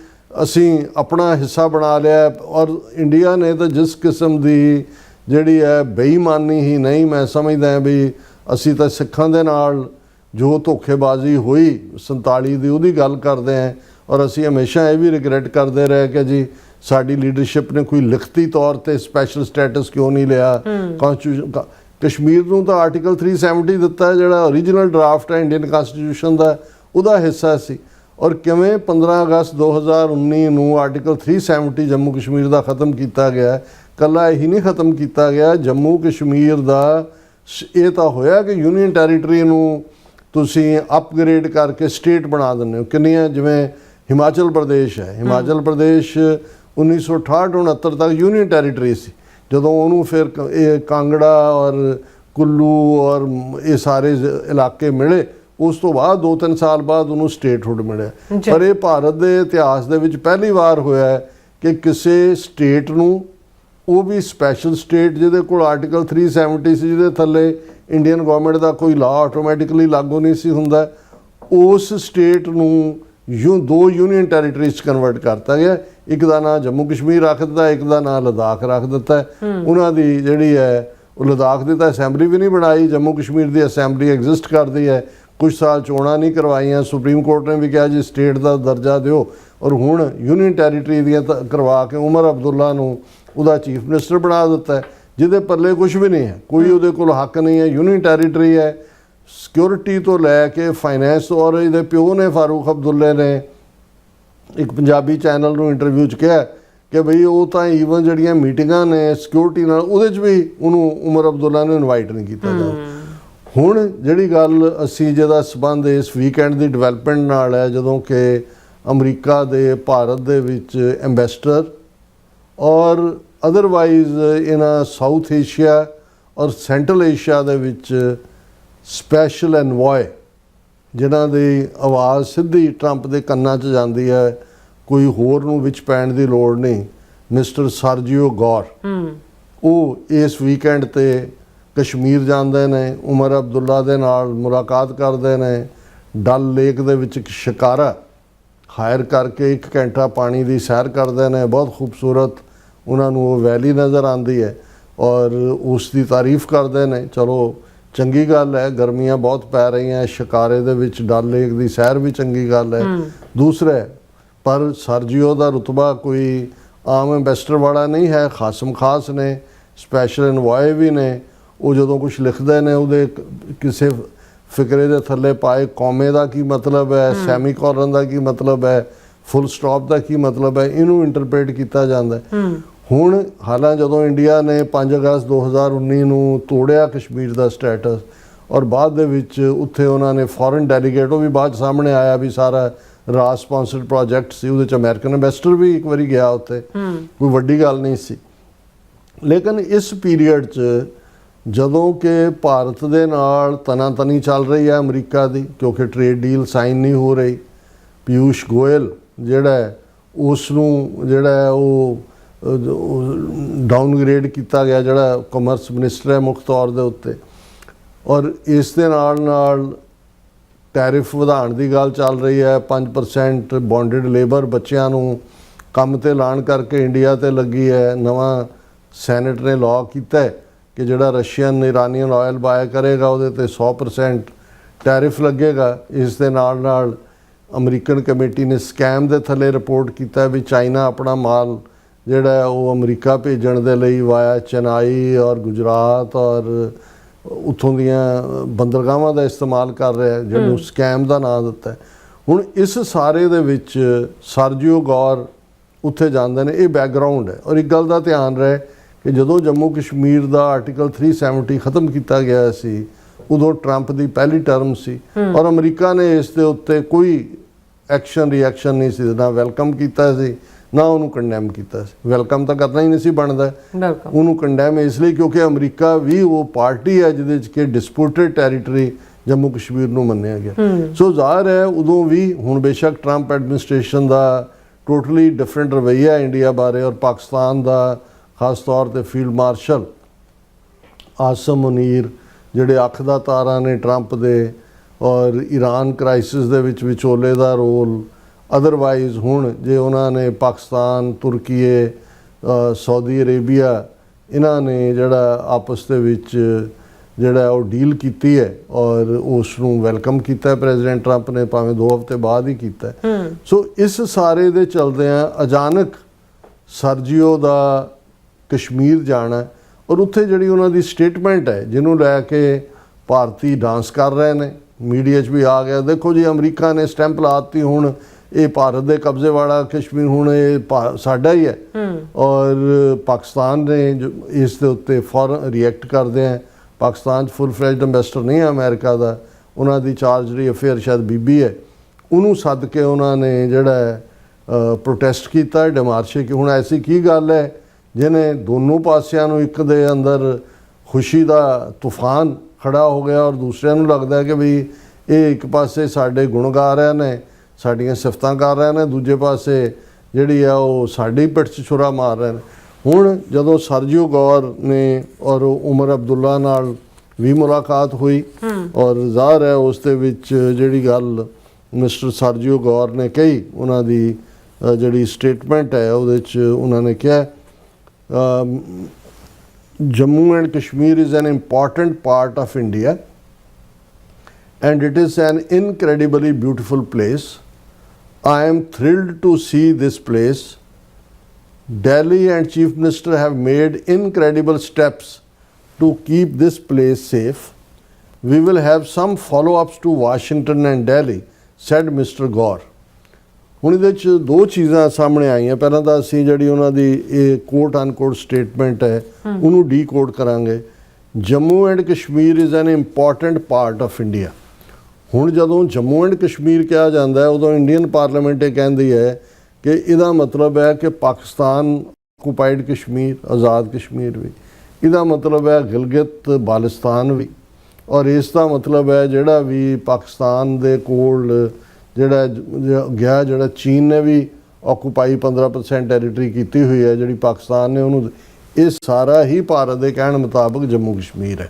ਅਸੀਂ ਆਪਣਾ ਹਿੱਸਾ ਬਣਾ ਲਿਆ, ਔਰ ਇੰਡੀਆ ਨੇ ਤਾਂ ਜਿਸ ਕਿਸਮ ਦੀ ਜਿਹੜੀ ਹੈ ਬੇਈਮਾਨੀ ਹੀ ਨਹੀਂ। ਮੈਂ ਸਮਝਦਾ ਵੀ ਅਸੀਂ ਤਾਂ ਸਿੱਖਾਂ ਦੇ ਨਾਲ ਜੋ ਧੋਖੇਬਾਜ਼ੀ ਹੋਈ 47 ਦੀ ਉਹਦੀ ਗੱਲ ਕਰਦੇ ਹਾਂ, ਔਰ ਅਸੀਂ ਹਮੇਸ਼ਾ ਇਹ ਵੀ ਰਿਗਰੈਟ ਕਰਦੇ ਰਹੇ ਕਿ ਜੀ ਸਾਡੀ ਲੀਡਰਸ਼ਿਪ ਨੇ ਕੋਈ ਲਿਖਤੀ ਤੌਰ ਤੇ ਸਪੈਸ਼ਲ ਸਟੇਟਸ ਕਿਉਂ ਨਹੀਂ ਲਿਆ। ਕਨਸਟੀਟਿਊਸ਼ਨ ਕਸ਼ਮੀਰ ਨੂੰ ਤਾਂ ਆਰਟੀਕਲ 370 ਦਿੱਤਾ ਹੈ, ਜਿਹੜਾ ਓਰੀਜਨਲ ਡਰਾਫਟ ਹੈ ਇੰਡੀਅਨ ਕਨਸਟੀਟਿਊਸ਼ਨ ਦਾ, ਉਹਦਾ ਹਿੱਸਾ ਸੀ। ਔਰ ਕਿਵੇਂ 15 ਅਗਸਤ 2019 ਨੂੰ ਆਰਟੀਕਲ 370 ਜੰਮੂ ਕਸ਼ਮੀਰ ਦਾ ਖਤਮ ਕੀਤਾ ਗਿਆ। ਕੱਲਾ ਇਹੀ ਨਹੀਂ ਖਤਮ ਕੀਤਾ ਗਿਆ, ਜੰਮੂ ਕਸ਼ਮੀਰ ਦਾ ਇਹ ਤਾਂ ਹੋਇਆ ਕਿ ਯੂਨੀਅਨ ਟੈਰੀਟਰੀ ਨੂੰ ਤੁਸੀਂ ਅਪਗ੍ਰੇਡ ਕਰਕੇ ਸਟੇਟ ਬਣਾ ਦਿੰਦੇ ਹੋ। ਕਿੰਨੀਆਂ, ਜਿਵੇਂ ਹਿਮਾਚਲ ਪ੍ਰਦੇਸ਼ ਹੈ, ਹਿਮਾਚਲ ਪ੍ਰਦੇਸ਼ 1968-69 ਤੱਕ ਯੂਨੀਅਨ ਟੈਰੀਟਰੀ ਸੀ। ਜਦੋਂ ਉਹਨੂੰ ਫਿਰ ਇਹ ਕਾਂਗੜਾ ਔਰ ਕੁੱਲੂ ਔਰ ਇਹ ਸਾਰੇ ਇਲਾਕੇ ਮਿਲੇ, ਉਸ ਤੋਂ ਬਾਅਦ 2-3 ਸਾਲ ਬਾਅਦ ਉਹਨੂੰ ਸਟੇਟਹੁੱਡ ਮਿਲਿਆ। ਪਰ ਇਹ ਭਾਰਤ ਦੇ ਇਤਿਹਾਸ ਦੇ ਵਿੱਚ ਪਹਿਲੀ ਵਾਰ ਹੋਇਆ ਹੈ ਕਿ ਕਿਸੇ ਸਟੇਟ ਨੂੰ, ਉਹ ਵੀ ਸਪੈਸ਼ਲ ਸਟੇਟ ਜਿਹਦੇ ਕੋਲ ਆਰਟੀਕਲ 370 ਸੀ, ਜਿਹਦੇ ਥੱਲੇ ਇੰਡੀਅਨ ਗਵਰਨਮੈਂਟ ਦਾ ਕੋਈ ਲਾਅ ਆਟੋਮੈਟਿਕਲੀ ਲਾਗੂ ਨਹੀਂ ਸੀ ਹੁੰਦਾ, ਉਸ ਸਟੇਟ ਨੂੰ ਦੋ ਯੂਨੀਅਨ ਟੈਰੀਟਰੀਜ਼ 'ਚ ਕਨਵਰਟ ਕਰਤਾ ਗਿਆ। ਇੱਕ ਦਾ ਨਾਂ ਜੰਮੂ ਕਸ਼ਮੀਰ ਰੱਖ ਦਿੱਤਾ, ਇੱਕ ਦਾ ਨਾਂ ਲਦਾਖ ਰੱਖ ਦਿੱਤਾ। ਉਹਨਾਂ ਦੀ ਜਿਹੜੀ ਹੈ ਉਹ ਲਦਾਖ ਦੀ ਤਾਂ ਅਸੈਂਬਲੀ ਵੀ ਨਹੀਂ ਬਣਾਈ, ਜੰਮੂ ਕਸ਼ਮੀਰ ਦੀ ਅਸੈਂਬਲੀ ਐਗਜ਼ਿਸਟ ਕਰਦੀ ਹੈ। ਕੁਝ ਸਾਲ ਚੋਣਾਂ ਨਹੀਂ ਕਰਵਾਈਆਂ, ਸੁਪਰੀਮ ਕੋਰਟ ਨੇ ਵੀ ਕਿਹਾ ਜੀ ਸਟੇਟ ਦਾ ਦਰਜਾ ਦਿਓ, ਔਰ ਹੁਣ ਯੂਨੀਅਨ ਟੈਰੀਟਰੀ ਦੀਆਂ ਕਰਵਾ ਕੇ ਉਮਰ ਅਬਦੁੱਲਾ ਨੂੰ ਉਹਦਾ ਚੀਫ ਮਿਨਿਸਟਰ ਬਣਾ ਦਿੱਤਾ ਹੈ, ਜਿਹਦੇ ਪੱਲੇ ਕੁਝ ਵੀ ਨਹੀਂ ਹੈ, ਕੋਈ ਉਹਦੇ ਕੋਲ ਹੱਕ ਨਹੀਂ ਹੈ। ਯੂਨੀਅਨ ਟੈਰੀਟਰੀ ਹੈ, ਸਿਕਿਉਰਿਟੀ ਤੋਂ ਲੈ ਕੇ ਫਾਈਨੈਂਸ। ਔਰ ਇਹਦੇ ਪਿਓ ਨੇ ਫਾਰੂਕ ਅਬਦੁੱਲੇ ਨੇ ਇੱਕ ਪੰਜਾਬੀ ਚੈਨਲ ਨੂੰ ਇੰਟਰਵਿਊ 'ਚ ਕਿਹਾ ਕਿ ਬਈ ਉਹ ਤਾਂ ਈਵਨ ਜਿਹੜੀਆਂ ਮੀਟਿੰਗਾਂ ਨੇ ਸਿਕਿਉਰਿਟੀ ਨਾਲ, ਉਹਦੇ 'ਚ ਵੀ ਉਹਨੂੰ ਉਮਰ ਅਬਦੁੱਲਾ ਨੂੰ ਇਨਵਾਈਟ ਨਹੀਂ ਕੀਤਾ ਜਾਂਦਾ। ਹੁਣ ਜਿਹੜੀ ਗੱਲ ਅਸੀਂ ਜਿਹਦਾ ਸੰਬੰਧ ਇਸ ਵੀਕਐਂਡ ਦੀ ਡਿਵੈਲਪਮੈਂਟ ਨਾਲ ਹੈ, ਜਦੋਂ ਕਿ ਅਮਰੀਕਾ ਦੇ ਭਾਰਤ ਦੇ ਵਿੱਚ ਐਂਬੈਸਡਰ ਔਰ ਅਦਰਵਾਈਜ਼ ਇਹਨਾਂ ਸਾਊਥ ਏਸ਼ੀਆ ਔਰ ਸੈਂਟਰਲ ਏਸ਼ੀਆ ਦੇ ਵਿੱਚ ਸਪੈਸ਼ਲ ਐਨਵੋਏ, ਜਿਨ੍ਹਾਂ ਦੀ ਆਵਾਜ਼ ਸਿੱਧੀ ਟਰੰਪ ਦੇ ਕੰਨਾਂ 'ਚ ਜਾਂਦੀ ਹੈ, ਕੋਈ ਹੋਰ ਨੂੰ ਵਿੱਚ ਪੈਣ ਦੀ ਲੋੜ ਨਹੀਂ, ਮਿਸਟਰ ਸਰਜੀਓ ਗੌਰ, ਉਹ ਇਸ ਵੀਕਐਂਡ 'ਤੇ ਕਸ਼ਮੀਰ ਜਾਂਦੇ ਨੇ, ਉਮਰ ਅਬਦੁੱਲਾ ਦੇ ਨਾਲ ਮੁਲਾਕਾਤ ਕਰਦੇ ਨੇ, ਡਲ ਲੇਕ ਦੇ ਵਿੱਚ ਇੱਕ ਸ਼ਿਕਾਰਾ ਹਾਇਰ ਕਰਕੇ 1 ਘੰਟਾ ਪਾਣੀ ਦੀ ਸੈਰ ਕਰਦੇ ਨੇ। ਬਹੁਤ ਖੂਬਸੂਰਤ ਉਹਨਾਂ ਨੂੰ ਉਹ ਵੈਲੀ ਨਜ਼ਰ ਆਉਂਦੀ ਹੈ ਔਰ ਉਸ ਦੀ ਤਾਰੀਫ ਕਰਦੇ ਨੇ। ਚਲੋ ਚੰਗੀ ਗੱਲ ਹੈ, ਗਰਮੀਆਂ ਬਹੁਤ ਪੈ ਰਹੀਆਂ, ਸ਼ਿਕਾਰੇ ਦੇ ਵਿੱਚ ਡਲ ਲੇਕ ਦੀ ਸੈਰ ਵੀ ਚੰਗੀ ਗੱਲ ਹੈ। ਦੂਸਰਾ, ਪਰ ਸਰਜੀਓ ਦਾ ਰੁਤਬਾ ਕੋਈ ਆਮ ਐਂਬੈਸਡਰ ਵਾਲਾ ਨਹੀਂ ਹੈ, ਖਾਸਮ ਖਾਸ ਨੇ, ਸਪੈਸ਼ਲ ਐਨਵੋਏ ਵੀ ਨੇ। ਉਹ ਜਦੋਂ ਕੁਝ ਲਿਖਦੇ ਨੇ ਉਹਦੇ ਕਿਸੇ ਫਿਕਰੇ ਦੇ ਥੱਲੇ ਪਾਏ ਕੌਮੇ ਦਾ ਕੀ ਮਤਲਬ ਹੈ, ਸੈਮੀ ਕੋਲਨ ਦਾ ਕੀ ਮਤਲਬ ਹੈ, ਫੁੱਲ ਸਟਾਪ ਦਾ ਕੀ ਮਤਲਬ ਹੈ, ਇਹਨੂੰ ਇੰਟਰਪ੍ਰੀਟ ਕੀਤਾ ਜਾਂਦਾ। ਹੁਣ ਹਾਲਾਂਕਿ ਜਦੋਂ ਇੰਡੀਆ ਨੇ 5 ਅਗਸਤ 2019 ਨੂੰ ਤੋੜਿਆ ਕਸ਼ਮੀਰ ਦਾ ਸਟੇਟਸ, ਔਰ ਬਾਅਦ ਦੇ ਵਿੱਚ ਉੱਥੇ ਉਹਨਾਂ ਨੇ ਫੋਰਨ ਡੈਲੀਗੇਟ, ਉਹ ਵੀ ਬਾਅਦ ਸਾਹਮਣੇ ਆਇਆ ਵੀ ਸਾਰਾ ਰਾਜ ਸਪਾਂਸਰਡ ਪ੍ਰੋਜੈਕਟ ਸੀ, ਉਹਦੇ 'ਚ ਅਮਰੀਕਨ ਐਂਬੈਸਡਰ ਵੀ ਇੱਕ ਵਾਰੀ ਗਿਆ ਉੱਥੇ, ਕੋਈ ਵੱਡੀ ਗੱਲ ਨਹੀਂ ਸੀ। ਲੇਕਿਨ ਇਸ ਪੀਰੀਅਡ 'ਚ ਜਦੋਂ ਕਿ ਭਾਰਤ ਦੇ ਨਾਲ ਤਨਾਤਨੀ ਚੱਲ ਰਹੀ ਹੈ ਅਮਰੀਕਾ ਦੀ, ਕਿਉਂਕਿ ਟ੍ਰੇਡ ਡੀਲ ਸਾਈਨ ਨਹੀਂ ਹੋ ਰਹੀ, ਪਿਊਸ਼ ਗੋਇਲ ਜਿਹੜਾ ਉਸ ਨੂੰ ਜਿਹੜਾ ਉਹ ਡਾਊਨਗ੍ਰੇਡ ਕੀਤਾ ਗਿਆ, ਜਿਹੜਾ ਕਮਰਸ ਮਿਨਿਸਟਰ ਹੈ ਮੁੱਖ ਤੌਰ ਦੇ ਉੱਤੇ। ਔਰ ਇਸ ਦੇ ਨਾਲ ਟੈਰਿਫ ਵਧਾਉਣ ਦੀ ਗੱਲ ਚੱਲ ਰਹੀ ਹੈ, 5% ਬੌਂਡਡ ਲੇਬਰ ਬੱਚਿਆਂ ਨੂੰ ਕੰਮ ਤੇ ਲਾਉਣ ਕਰਕੇ ਇੰਡੀਆ ਤੇ ਲੱਗੀ ਹੈ। ਨਵਾਂ ਸੈਨੇਟ ਨੇ ਲਾਅ ਕੀਤਾ ਕਿ ਜਿਹੜਾ ਰਸ਼ੀਅਨ ਇਰਾਨੀਅਨ ਆਇਲ ਬਾਏ ਕਰੇਗਾ ਉਹਦੇ ਤੇ 100% ਟੈਰਿਫ ਲੱਗੇਗਾ। ਇਸ ਦੇ ਨਾਲ ਅਮਰੀਕਨ ਕਮੇਟੀ ਨੇ ਸਕੈਮ ਦੇ ਥੱਲੇ ਰਿਪੋਰਟ ਕੀਤਾ ਵੀ ਚਾਈਨਾ ਆਪਣਾ ਮਾਲ ਜਿਹੜਾ ਉਹ ਅਮਰੀਕਾ ਭੇਜਣ ਦੇ ਲਈ ਵਾਇਆ ਚੇਨਈ ਔਰ ਗੁਜਰਾਤ ਔਰ ਉੱਥੋਂ ਦੀਆਂ ਬੰਦਰਗਾਹਾਂ ਦਾ ਇਸਤੇਮਾਲ ਕਰ ਰਿਹਾ, ਜਿਹਨੂੰ ਸਕੈਮ ਦਾ ਨਾਂ ਦਿੱਤਾ। ਹੁਣ ਇਸ ਸਾਰੇ ਦੇ ਵਿੱਚ ਸਰਜੀਓ ਗੌਰ ਉੱਥੇ ਜਾਂਦੇ ਨੇ, ਇਹ ਬੈਕਗਰਾਊਂਡ ਹੈ। ਔਰ ਇੱਕ ਗੱਲ ਦਾ ਧਿਆਨ ਰਹੇ ਕਿ ਜਦੋਂ ਜੰਮੂ ਕਸ਼ਮੀਰ ਦਾ ਆਰਟੀਕਲ 370 ਖਤਮ ਕੀਤਾ ਗਿਆ ਸੀ, ਉਦੋਂ ਟਰੰਪ ਦੀ ਪਹਿਲੀ ਟਰਮ ਸੀ ਔਰ ਅਮਰੀਕਾ ਨੇ ਇਸ ਦੇ ਉੱਤੇ ਕੋਈ ਰਿਐਕਸ਼ਨ ਨਹੀਂ ਸੀ, ਨਾ ਵੈਲਕਮ ਕੀਤਾ ਸੀ ਨਾ ਉਹਨੂੰ ਕੰਡੈਮ ਕੀਤਾ ਸੀ। ਵੈਲਕਮ ਤਾਂ ਕਰਨਾ ਹੀ ਨਹੀਂ ਸੀ ਬਣਦਾ, ਉਹਨੂੰ ਕੰਡੈਮ ਇਸ ਲਈ ਕਿਉਂਕਿ ਅਮਰੀਕਾ ਵੀ ਉਹ ਪਾਰਟੀ ਹੈ ਜਿਹਦੇ 'ਚ ਕਿ ਡਿਸਪਿਊਟਡ ਟੈਰੀਟਰੀ ਜੰਮੂ ਕਸ਼ਮੀਰ ਨੂੰ ਮੰਨਿਆ ਗਿਆ। ਸੋ ਜ਼ਾਹਿਰ ਹੈ ਉਦੋਂ ਵੀ, ਹੁਣ ਬੇਸ਼ੱਕ ਟਰੰਪ ਐਡਮਿਨਿਸਟ੍ਰੇਸ਼ਨ ਦਾ ਟੋਟਲੀ ਡਿਫਰੈਂਟ ਰਵੱਈਆ ਇੰਡੀਆ ਬਾਰੇ, ਔਰ ਪਾਕਿਸਤਾਨ ਦਾ ਖਾਸ ਤੌਰ ਤੇ ਫੀਲਡ ਮਾਰਸ਼ਲ ਆਸਮ ਮੁਨੀਰ ਜਿਹੜੇ ਅੱਖ ਦਾ ਤਾਰਾ ਨੇ ਟਰੰਪ ਦੇ, ਔਰ ਈਰਾਨ ਕ੍ਰਾਈਸਿਸ ਦੇ ਵਿੱਚ ਵਿਚੋਲੇ ਦਾ ਰੋਲ। ਅਦਰਵਾਈਜ਼ ਹੁਣ ਜੇ ਉਹਨਾਂ ਨੇ ਪਾਕਿਸਤਾਨ, ਤੁਰਕੀਏ, ਸਾਊਦੀ ਅਰੇਬੀਆ, ਇਹਨਾਂ ਨੇ ਜਿਹੜਾ ਆਪਸ ਦੇ ਵਿੱਚ ਜਿਹੜਾ ਉਹ ਡੀਲ ਕੀਤੀ ਹੈ ਔਰ ਉਸ ਨੂੰ ਵੈਲਕਮ ਕੀਤਾ ਪ੍ਰੈਜ਼ੀਡੈਂਟ ਟਰੰਪ ਨੇ, ਭਾਵੇਂ 2 ਹਫ਼ਤੇ ਬਾਅਦ ਹੀ ਕੀਤਾ। ਸੋ ਇਸ ਸਾਰੇ ਦੇ ਚਲਦਿਆਂ ਅਚਾਨਕ ਸਰਜੀਓ ਦਾ ਕਸ਼ਮੀਰ ਜਾਣਾ ਔਰ ਉੱਥੇ ਜਿਹੜੀ ਉਹਨਾਂ ਦੀ ਸਟੇਟਮੈਂਟ ਹੈ ਜਿਹਨੂੰ ਲੈ ਕੇ ਭਾਰਤੀ ਡਾਂਸ ਕਰ ਰਹੇ ਨੇ, ਮੀਡੀਆ 'ਚ ਵੀ ਆ ਗਿਆ, ਦੇਖੋ ਜੀ ਅਮਰੀਕਾ ਨੇ ਸਟੈਂਪ ਲਾਤੀ, ਹੁਣ ਇਹ ਭਾਰਤ ਦੇ ਕਬਜ਼ੇ ਵਾਲਾ ਕਸ਼ਮੀਰ ਹੁਣ ਇਹ ਸਾਡਾ ਹੀ ਹੈ। ਔਰ ਪਾਕਿਸਤਾਨ ਨੇ ਇਸ ਦੇ ਉੱਤੇ ਫੌਰਨ ਰਿਐਕਟ ਕਰਦੇ ਆ। ਪਾਕਿਸਤਾਨ 'ਚ ਫੁੱਲ ਫਲੈਜਡ ਅੰਬੈਸਡਰ ਨਹੀਂ ਹੈ ਅਮਰੀਕਾ ਦਾ, ਉਹਨਾਂ ਦੀ ਚਾਰਜ ਜਿਹੜੀ ਅਫੇਅਰ ਸ਼ਾਇਦ ਬੀਬੀ ਹੈ, ਉਹਨੂੰ ਸੱਦ ਕੇ ਉਹਨਾਂ ਨੇ ਜਿਹੜਾ ਪ੍ਰੋਟੈਸਟ ਕੀਤਾ, ਡਿਮਾਰਸ਼ੇ ਕਿ ਹੁਣ ਐਸੀ ਕੀ ਗੱਲ ਹੈ ਜਿਹਨੇ ਦੋਨੋਂ ਪਾਸਿਆਂ ਨੂੰ ਇੱਕ ਦੇ ਅੰਦਰ ਖੁਸ਼ੀ ਦਾ ਤੂਫਾਨ ਖੜਾ ਹੋ ਗਿਆ ਔਰ ਦੂਸਰਿਆਂ ਨੂੰ ਲੱਗਦਾ ਕਿ ਵੀ ਇਹ ਇੱਕ ਪਾਸੇ ਸਾਡੇ ਗੁਣ ਗਾ ਰਹੇ ਨੇ, ਸਾਡੀਆਂ ਸਿਫਤਾਂ ਕਰ ਰਹੇ ਨੇ, ਦੂਜੇ ਪਾਸੇ ਜਿਹੜੀ ਆ ਉਹ ਸਾਡੀ ਪਿੱਠ 'ਚ ਛੁਰਾ ਮਾਰ ਰਹੇ ਨੇ। ਹੁਣ ਜਦੋਂ ਸਰਜੀਓ ਗੌਰ ਨੇ ਔਰ ਉਮਰ ਅਬਦੁੱਲਾ ਨਾਲ ਵੀ ਮੁਲਾਕਾਤ ਹੋਈ ਔਰ ਜ਼ਾਹਰ ਹੈ ਉਸ ਦੇ ਵਿੱਚ ਜਿਹੜੀ ਗੱਲ ਮਿਸਟਰ ਸਰਜੀਓ ਗੌਰ ਨੇ ਕਹੀ, ਉਹਨਾਂ ਦੀ ਜਿਹੜੀ ਸਟੇਟਮੈਂਟ ਹੈ ਉਹਦੇ 'ਚ ਉਹਨਾਂ ਨੇ ਕਿਹਾ Jammu and Kashmir is an important part of India and it is an incredibly beautiful place. I am thrilled to see this place. Delhi and Chief Minister have made incredible steps to keep this place safe. We will have some follow-ups to Washington and Delhi, said Mr. Gore. ਹੁਣ ਇਹਦੇ 'ਚ 2 ਚੀਜ਼ਾਂ ਸਾਹਮਣੇ ਆਈਆਂ। ਪਹਿਲਾਂ ਤਾਂ ਅਸੀਂ ਜਿਹੜੀ ਉਹਨਾਂ ਦੀ ਇਹ ਕੋਟ ਅਨਕੋਟ ਸਟੇਟਮੈਂਟ ਹੈ ਉਹਨੂੰ ਡੀਕੋਡ ਕਰਾਂਗੇ। Jammu and Kashmir is an important part of India. ਹੁਣ ਜਦੋਂ ਜੰਮੂ ਐਂਡ ਕਸ਼ਮੀਰ ਕਿਹਾ ਜਾਂਦਾ ਹੈ ਉਦੋਂ ਇੰਡੀਅਨ ਪਾਰਲੀਮੈਂਟ ਇਹ ਕਹਿੰਦੀ ਹੈ ਕਿ ਇਹਦਾ ਮਤਲਬ ਹੈ ਕਿ ਪਾਕਿਸਤਾਨ ਆਕੂਪਾਈਡ ਕਸ਼ਮੀਰ, ਆਜ਼ਾਦ ਕਸ਼ਮੀਰ ਵੀ, ਇਹਦਾ ਮਤਲਬ ਹੈ ਗਿਲਗਿਤ ਬਾਲਸਤਾਨ ਵੀ, ਔਰ ਇਸ ਦਾ ਮਤਲਬ ਹੈ ਜਿਹੜਾ ਵੀ ਪਾਕਿਸਤਾਨ ਦੇ ਕੋਲ ਜਿਹੜਾ ਗਿਆ, ਜਿਹੜਾ ਚੀਨ ਨੇ ਵੀ ਆਕੂਪਾਈ 15% ਟੈਰੀਟਰੀ ਕੀਤੀ ਹੋਈ ਹੈ ਜਿਹੜੀ ਪਾਕਿਸਤਾਨ ਨੇ ਉਹਨੂੰ, ਇਹ ਸਾਰਾ ਹੀ ਭਾਰਤ ਦੇ ਕਹਿਣ ਮੁਤਾਬਕ ਜੰਮੂ ਕਸ਼ਮੀਰ ਹੈ।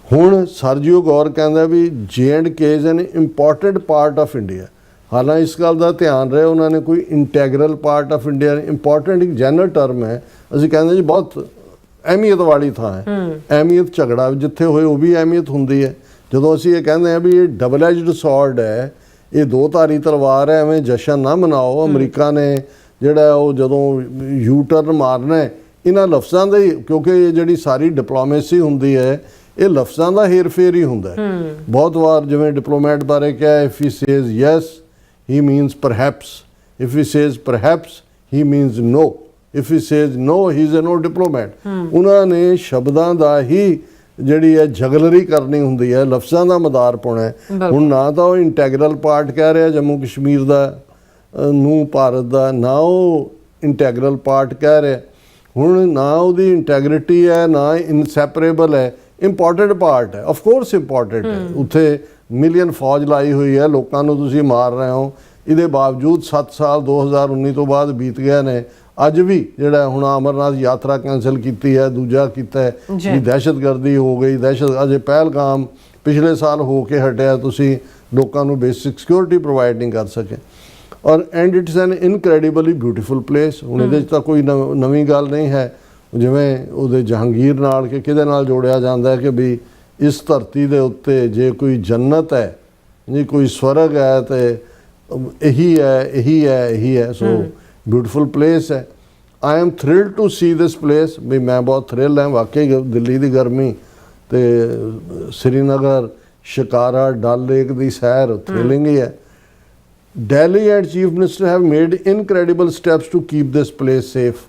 ਹੁਣ ਸਰਜੀਓ ਗੌਰ ਕਹਿੰਦਾ ਵੀ J&K is an important part of India. ਹਾਲਾਂਕਿ ਇਸ ਗੱਲ ਦਾ ਧਿਆਨ ਰਹੇ ਉਹਨਾਂ ਨੇ ਕੋਈ integral part of India, important ਇੱਕ ਜਨਰਲ ਟਰਮ ਹੈ, ਅਸੀਂ ਕਹਿੰਦੇ ਜੀ ਬਹੁਤ ਅਹਿਮੀਅਤ ਵਾਲੀ ਥਾਂ ਹੈ। ਅਹਿਮੀਅਤ ਝਗੜਾ ਜਿੱਥੇ ਹੋਏ ਉਹ ਵੀ ਅਹਿਮੀਅਤ ਹੁੰਦੀ ਹੈ। ਜਦੋਂ ਅਸੀਂ ਇਹ ਕਹਿੰਦੇ ਹਾਂ ਵੀ ਇਹ ਡਬਲ ਐਜਡ ਸੌਰਡ ਹੈ, ਇਹ 2 ਧਾਰੀ ਤਲਵਾਰ ਹੈ, ਐਵੇਂ ਜਸ਼ਨ ਨਾ ਮਨਾਓ। ਅਮਰੀਕਾ ਨੇ ਜਿਹੜਾ ਉਹ ਜਦੋਂ ਯੂ ਟਰਨ ਮਾਰਨਾ ਇਹਨਾਂ ਲਫ਼ਜ਼ਾਂ ਦਾ ਹੀ, ਕਿਉਂਕਿ ਇਹ ਜਿਹੜੀ ਸਾਰੀ ਡਿਪਲੋਮੇਸੀ ਹੁੰਦੀ ਹੈ ਇਹ ਲਫ਼ਜ਼ਾਂ ਦਾ ਹੇਰ ਫੇਰ ਹੀ ਹੁੰਦਾ ਹੈ। ਬਹੁਤ ਵਾਰ ਜਿਵੇਂ ਡਿਪਲੋਮੈਟ ਬਾਰੇ ਕਿਹਾ, if he says yes he means perhaps, if he says perhaps he means no, if he says no he is a no diplomat. ਉਹਨਾਂ ਨੇ ਸ਼ਬਦਾਂ ਦਾ ਹੀ ਜਿਹੜੀ ਹੈ ਜਗਲਰੀ ਕਰਨੀ ਹੁੰਦੀ ਹੈ, ਲਫ਼ਜ਼ਾਂ ਦਾ ਮਦਾਰ ਪਾਉਣਾ ਹੈ। ਹੁਣ ਨਾ ਤਾਂ ਉਹ ਇੰਟੈਗਰਲ ਪਾਰਟ ਕਹਿ ਰਿਹਾ ਜੰਮੂ ਕਸ਼ਮੀਰ ਦਾ ਨੂੰ ਭਾਰਤ ਦਾ, ਨਾ ਉਹ ਇੰਟੈਗਰਲ ਪਾਰਟ ਕਹਿ ਰਿਹਾ। ਹੁਣ ਨਾ ਉਹਦੀ ਇੰਟੈਗਰਿਟੀ ਹੈ ਨਾ ਇਨਸੈਪਰੇਬਲ ਹੈ, ਇੰਪੋਰਟੈਂਟ ਪਾਰਟ ਹੈ। ਆਫ ਕੋਰਸ ਇੰਪੋਰਟੈਂਟ ਹੈ, ਉੱਥੇ ਮਿਲੀਅਨ ਫੌਜ ਲਾਈ ਹੋਈ ਹੈ, ਲੋਕਾਂ ਨੂੰ ਤੁਸੀਂ ਮਾਰ ਰਹੇ ਹੋ। ਇਹਦੇ ਬਾਵਜੂਦ 7 ਸਾਲ 2019 ਤੋਂ ਬਾਅਦ ਬੀਤ ਗਏ ਨੇ, ਅੱਜ ਵੀ ਜਿਹੜਾ ਹੁਣ ਅਮਰਨਾਥ ਯਾਤਰਾ ਕੈਂਸਲ ਕੀਤੀ ਹੈ, ਦੂਜਾ ਕੀਤਾ ਹੈ ਵੀ ਦਹਿਸ਼ਤਗਰਦੀ ਹੋ ਗਈ, ਅਜੇ ਪਹਿਲਗਾਮ ਪਿਛਲੇ ਸਾਲ ਹੋ ਕੇ ਹਟਿਆ, ਤੁਸੀਂ ਲੋਕਾਂ ਨੂੰ ਬੇਸਿਕ ਸਿਕਿਉਰਿਟੀ ਪ੍ਰੋਵਾਈਡ ਨਹੀਂ ਕਰ ਸਕੇ। ਔਰ and it's an incredibly beautiful place. ਹੁਣ ਇਹਦੇ 'ਚ ਤਾਂ ਕੋਈ ਨਵੀਂ ਗੱਲ ਨਹੀਂ ਹੈ, ਜਿਵੇਂ ਉਹਦੇ ਜਹਾਂਗੀਰ ਨਾਲ ਕਿ ਕਿਹਦੇ ਨਾਲ ਜੋੜਿਆ ਜਾਂਦਾ ਕਿ ਵੀ ਇਸ ਧਰਤੀ ਦੇ ਉੱਤੇ ਜੇ ਕੋਈ ਜੰਨਤ ਹੈ, ਜੇ ਕੋਈ ਸਵਰਗ ਹੈ ਤੇ ਇਹੀ ਹੈ, ਇਹੀ ਹੈ, ਇਹੀ ਹੈ। ਸੋ ਬਿਊਟੀਫੁਲ ਪਲੇਸ ਹੈ। I am thrilled to see this place. ਵੀ ਮੈਂ ਬਹੁਤ ਥ੍ਰਿਲ ਹਾਂ ਵਾਕਈ। ਦਿੱਲੀ ਦੀ ਗਰਮੀ ਤੇ ਸ੍ਰੀਨਗਰ, ਸ਼ਿਕਾਰਾ, ਡਲ ਲੇਕ ਦੀ ਸੈਰ ਥ੍ਰਿਲਿੰਗ ਹੀ ਹੈ। Delhi and Chief Minister have made incredible steps to keep this place safe।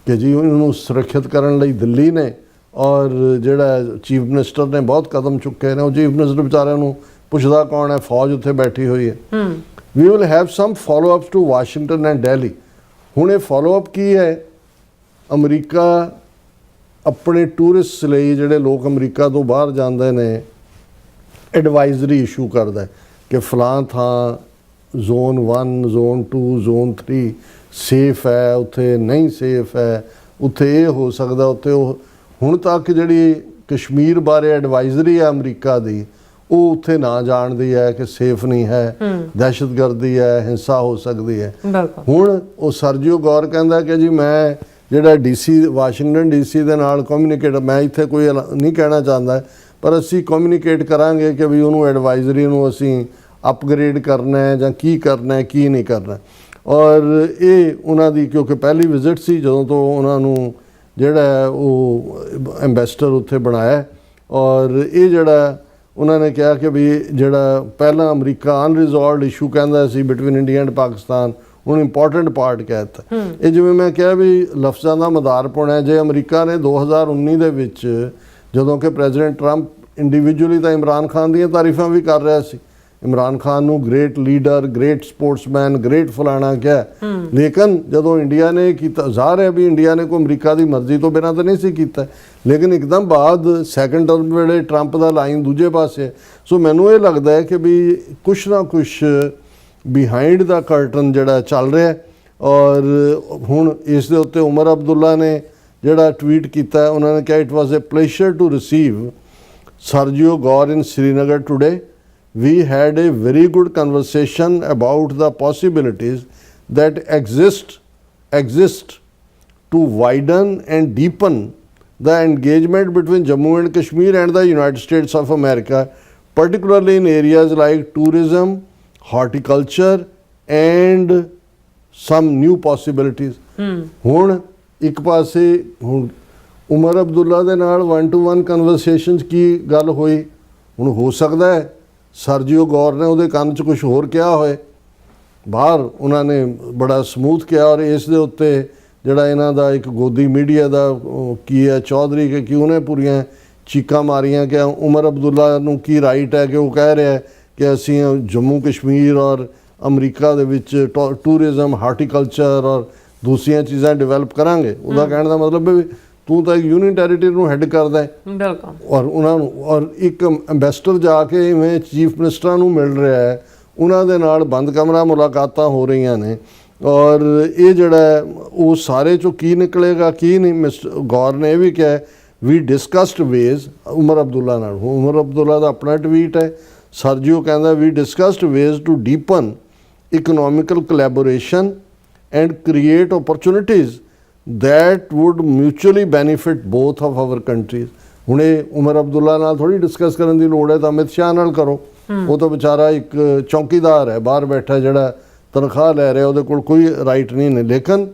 ਕਿ ਜੀ ਉਹਨੂੰ ਸੁਰੱਖਿਅਤ ਕਰਨ ਲਈ ਦਿੱਲੀ ਨੇ ਔਰ ਜਿਹੜਾ ਚੀਫ ਮਿਨਿਸਟਰ ਨੇ ਬਹੁਤ ਕਦਮ ਚੁੱਕੇ ਨੇ। ਉਹ ਚੀਫ ਮਿਨਿਸਟਰ ਵਿਚਾਰਿਆਂ ਨੂੰ ਪੁੱਛਦਾ ਕੌਣ ਹੈ, ਫੌਜ ਉੱਥੇ ਬੈਠੀ ਹੋਈ ਹੈ। We will have some follow ups to Washington and Delhi. ਹੁਣ ਇਹ ਫੋਲੋ ਅਪ ਕੀ ਹੈ? ਅਮਰੀਕਾ ਆਪਣੇ ਟੂਰਿਸਟ ਲਈ, ਜਿਹੜੇ ਲੋਕ ਅਮਰੀਕਾ ਤੋਂ ਬਾਹਰ ਜਾਂਦੇ ਨੇ, ਐਡਵਾਈਜ਼ਰੀ ਇਸ਼ੂ ਕਰਦਾ ਕਿ ਫਲਾਂ ਥਾਂ ਜ਼ੋਨ 1, ਜ਼ੋਨ 2, ਜ਼ੋਨ 3 ਸੇਫ ਹੈ, ਉੱਥੇ ਨਹੀਂ ਸੇਫ ਹੈ, ਉੱਥੇ ਇਹ ਹੋ ਸਕਦਾ, ਉੱਥੇ ਉਹ। ਹੁਣ ਤੱਕ ਜਿਹੜੀ ਕਸ਼ਮੀਰ ਬਾਰੇ ਐਡਵਾਈਜ਼ਰੀ ਹੈ ਅਮਰੀਕਾ ਦੀ, ਉਹ ਉੱਥੇ ਨਾ ਜਾਣਦੀ ਹੈ ਕਿ ਸੇਫ ਨਹੀਂ ਹੈ, ਦਹਿਸ਼ਤਗਰਦੀ ਹੈ, ਹਿੰਸਾ ਹੋ ਸਕਦੀ ਹੈ। ਹੁਣ ਉਹ ਸਰਜੀਓ ਗੌਰ ਕਹਿੰਦਾ ਕਿ ਜੀ ਮੈਂ ਜਿਹੜਾ ਡੀਸੀ ਵਾਸ਼ਿੰਗਟਨ ਡੀਸੀ ਦੇ ਨਾਲ ਕਮਿਊਨੀਕੇਟ, ਮੈਂ ਇੱਥੇ ਕੋਈ ਨਹੀਂ ਕਹਿਣਾ ਚਾਹੁੰਦਾ, ਪਰ ਅਸੀਂ ਕਮਿਊਨੀਕੇਟ ਕਰਾਂਗੇ ਕਿ ਵੀ ਉਹਨੂੰ ਐਡਵਾਈਜ਼ਰੀ ਨੂੰ ਅਸੀਂ ਅਪਗ੍ਰੇਡ ਕਰਨਾ ਹੈ ਜਾਂ ਕੀ ਕਰਨਾ ਹੈ ਕੀ ਨਹੀਂ ਕਰਨਾ। ਔਰ ਇਹ ਉਹਨਾਂ ਦੀ ਕਿਉਂਕਿ ਪਹਿਲੀ ਵਿਜ਼ਿਟ ਸੀ ਜਦੋਂ ਤੋਂ ਉਹਨਾਂ ਨੂੰ ਜਿਹੜਾ ਉਹ ਐਂਬੈਸਡਰ ਉੱਥੇ ਬਣਾਇਆ, ਔਰ ਇਹ ਜਿਹੜਾ ਉਹਨਾਂ ਨੇ ਕਿਹਾ ਕਿ ਵੀ ਜਿਹੜਾ ਪਹਿਲਾਂ ਅਮਰੀਕਾ ਅਨਰਿਜ਼ੋਲਵਡ ਇਸ਼ੂ ਕਹਿੰਦਾ ਸੀ ਬਿਟਵੀਨ ਇੰਡੀਆ ਐਂਡ ਪਾਕਿਸਤਾਨ, ਹੁਣ ਇੰਪੋਰਟੈਂਟ ਪਾਰਟ ਕਹਿ ਦਿੱਤਾ। ਇਹ ਜਿਵੇਂ ਮੈਂ ਕਿਹਾ ਵੀ ਲਫ਼ਜ਼ਾਂ ਦਾ ਮਦਾਰ ਪਾਉਣਾ। ਜੇ ਅਮਰੀਕਾ ਨੇ 2019 ਦੇ ਵਿੱਚ ਜਦੋਂ ਕਿ ਪ੍ਰੈਜ਼ੀਡੈਂਟ ਟਰੰਪ ਇੰਡੀਵਿਜੂਅਲੀ ਤਾਂ ਇਮਰਾਨ ਖਾਨ ਦੀਆਂ ਤਾਰੀਫਾਂ ਵੀ ਕਰ ਰਿਹਾ ਸੀ, ਇਮਰਾਨ ਖਾਨ ਨੂੰ great leader, great sportsman, great ਫਲਾਣਾ ਕਿਹਾ, ਲੇਕਿਨ ਜਦੋਂ ਇੰਡੀਆ ਨੇ ਕੀਤਾ, ਜ਼ਾਹਰ ਹੈ ਵੀ ਇੰਡੀਆ ਨੇ ਕੋਈ ਅਮਰੀਕਾ ਦੀ ਮਰਜ਼ੀ ਤੋਂ ਬਿਨਾਂ ਤਾਂ ਨਹੀਂ ਸੀ ਕੀਤਾ, ਲੇਕਿਨ ਇੱਕਦਮ ਬਾਅਦ ਸੈਕੰਡ ਟਰਮ ਵੇਲੇ ਟਰੰਪ ਦਾ ਲਾਈਨ ਦੂਜੇ ਪਾਸੇ। ਸੋ ਮੈਨੂੰ ਇਹ ਲੱਗਦਾ ਹੈ ਕਿ ਵੀ ਕੁਛ ਨਾ ਕੁਛ ਬਿਹਾਈਂਡ ਦਾ ਕਰਟਨ ਜਿਹੜਾ ਚੱਲ ਰਿਹਾ। ਔਰ ਹੁਣ ਇਸ ਦੇ ਉੱਤੇ ਉਮਰ ਅਬਦੁੱਲਾ ਨੇ ਜਿਹੜਾ ਟਵੀਟ ਕੀਤਾ, ਉਹਨਾਂ ਨੇ ਕਿਹਾ it was a pleasure to receive Sergio Gor in Srinagar today. We had a very good conversation about the possibilities that exist to widen and deepen the engagement between Jammu and Kashmir and the United States of America, particularly in areas like tourism, horticulture and some new possibilities. ਹੁਣ ਇੱਕ ਪਾਸੇ ਹੁਣ ਉਮਰ ਅਬਦੁੱਲਾ ਦੇ ਨਾਲ 1-to-1 conversations ਕੀ ਗੱਲ ਹੋਈ, ਹੁਣ ਹੋ ਸਕਦਾ ਹੈ ਸਰਜੀਓ ਗੌਰ ਨੇ ਉਹਦੇ ਕੰਨ 'ਚ ਕੁਝ ਹੋਰ ਕਿਹਾ ਹੋਏ, ਬਾਹਰ ਉਹਨਾਂ ਨੇ ਬੜਾ ਸਮੂਥ ਕਿਹਾ। ਔਰ ਇਸ ਦੇ ਉੱਤੇ ਜਿਹੜਾ ਇਹਨਾਂ ਦਾ ਇੱਕ ਗੋਦੀ ਮੀਡੀਆ ਦਾ ਕੀ ਹੈ ਚੌਧਰੀ ਕਿ ਉਹਨੇ ਪੂਰੀਆਂ ਚੀਕਾਂ ਮਾਰੀਆਂ ਕਿ ਉਮਰ ਅਬਦੁੱਲਾ ਨੂੰ ਕੀ ਰਾਈਟ ਹੈ ਕਿ ਉਹ ਕਹਿ ਰਿਹਾ ਕਿ ਅਸੀਂ ਜੰਮੂ ਕਸ਼ਮੀਰ ਔਰ ਅਮਰੀਕਾ ਦੇ ਵਿੱਚ ਟੂਰਿਜ਼ਮ, ਹਾਰਟੀਕਲਚਰ ਔਰ ਦੂਸਰੀਆਂ ਚੀਜ਼ਾਂ ਡਿਵੈਲਪ ਕਰਾਂਗੇ। ਉਹਦਾ ਕਹਿਣ ਦਾ ਮਤਲਬ ਹੈ ਤੂੰ ਤਾਂ ਇੱਕ ਯੂਨੀਅਨ ਟੈਰੀਟਰੀ ਨੂੰ ਹੈੱਡ ਕਰਦਾ ਹੈ। ਬਿਲਕੁਲ। ਔਰ ਉਹਨਾਂ ਨੂੰ ਔਰ ਇੱਕ ਐਂਬੈਸਡਰ ਜਾ ਕੇ ਇਵੇਂ ਚੀਫ ਮਿਨਿਸਟਰਾਂ ਨੂੰ ਮਿਲ ਰਿਹਾ ਹੈ, ਉਹਨਾਂ ਦੇ ਨਾਲ ਬੰਦ ਕਮਰਾ ਮੁਲਾਕਾਤਾਂ ਹੋ ਰਹੀਆਂ ਨੇ। ਔਰ ਇਹ ਜਿਹੜਾ ਉਹ ਸਾਰੇ 'ਚੋਂ ਕੀ ਨਿਕਲੇਗਾ ਕੀ ਨਹੀਂ, ਮਿਸਟਰ ਗੌਰ ਨੇ ਇਹ ਵੀ ਕਿਹਾ ਵੀ ਡਿਸਕਸਡ ਵੇਜ਼ ਉਮਰ ਅਬਦੁੱਲਾ ਨਾਲ। ਉਮਰ ਅਬਦੁੱਲਾ ਦਾ ਆਪਣਾ ਟਵੀਟ ਹੈ, ਸਰਜੀਓ ਕਹਿੰਦਾ we discussed ways to deepen economical collaboration and create opportunities that would mutually benefit both of our countries। ਹੁਣ ਇਹ ਉਮਰ ਅਬਦੁੱਲਾ ਨਾਲ ਥੋੜੀ ਡਿਸਕਸ ਕਰਨ ਦੀ ਲੋੜ ਹੈ ਤਾਂ ਅਮਿਤ ਸ਼ਾਹ ਨਾਲ ਕਰੋ। ਉਹ ਤਾਂ ਵਿਚਾਰਾ ਇੱਕ ਚੌਕੀਦਾਰ ਹੈ ਬਾਹਰ ਬੈਠਾ ਜਿਹੜਾ ਤਨਖਾਹ ਲੈ ਰਿਹਾ, ਉਹਦੇ ਕੋਲ ਕੋਈ ਰਾਈਟ ਨਹੀਂ ਨੇ। ਲੇਕਿਨ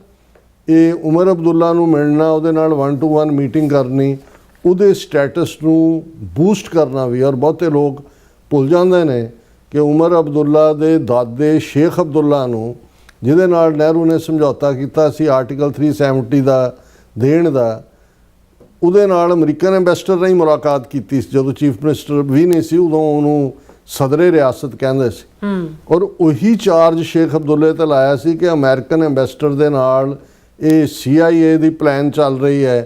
ਇਹ ਉਮਰ ਅਬਦੁੱਲਾ ਨੂੰ ਮਿਲਣਾ, ਉਹਦੇ ਨਾਲ 1-to-1 ਮੀਟਿੰਗ ਕਰਨੀ, ਉਹਦੇ ਸਟੇਟਸ ਨੂੰ ਬੂਸਟ ਕਰਨਾ ਵੀ। ਔਰ ਬਹੁਤੇ ਲੋਕ ਭੁੱਲ ਜਾਂਦੇ ਨੇ ਕਿ ਉਮਰ ਅਬਦੁੱਲਾ ਦੇ ਦਾਦੇ ਸ਼ੇਖ ਅਬਦੁੱਲਾ ਨੂੰ, ਜਿਹਦੇ ਨਾਲ ਨਹਿਰੂ ਨੇ ਸਮਝੌਤਾ ਕੀਤਾ ਸੀ ਆਰਟੀਕਲ 370 ਦਾ ਦੇਣ ਦਾ, ਉਹਦੇ ਨਾਲ ਅਮਰੀਕਨ ਐਂਬੈਸਡਰ ਨੇ ਹੀ ਮੁਲਾਕਾਤ ਕੀਤੀ ਸੀ ਜਦੋਂ ਚੀਫ ਮਿਨਿਸਟਰ ਵੀ ਨਹੀਂ ਸੀ, ਉਦੋਂ ਉਹਨੂੰ ਸਦਰੇ ਰਿਆਸਤ ਕਹਿੰਦੇ ਸੀ। ਔਰ ਉਹੀ ਚਾਰਜ ਸ਼ੇਖ ਅਬਦੁੱਲੇ ਤੇ ਲਾਇਆ ਸੀ ਕਿ ਅਮਰੀਕਨ ਐਂਬੈਸਡਰ ਦੇ ਨਾਲ ਇਹ CIA ਦੀ ਪਲਾਨ ਚੱਲ ਰਹੀ ਹੈ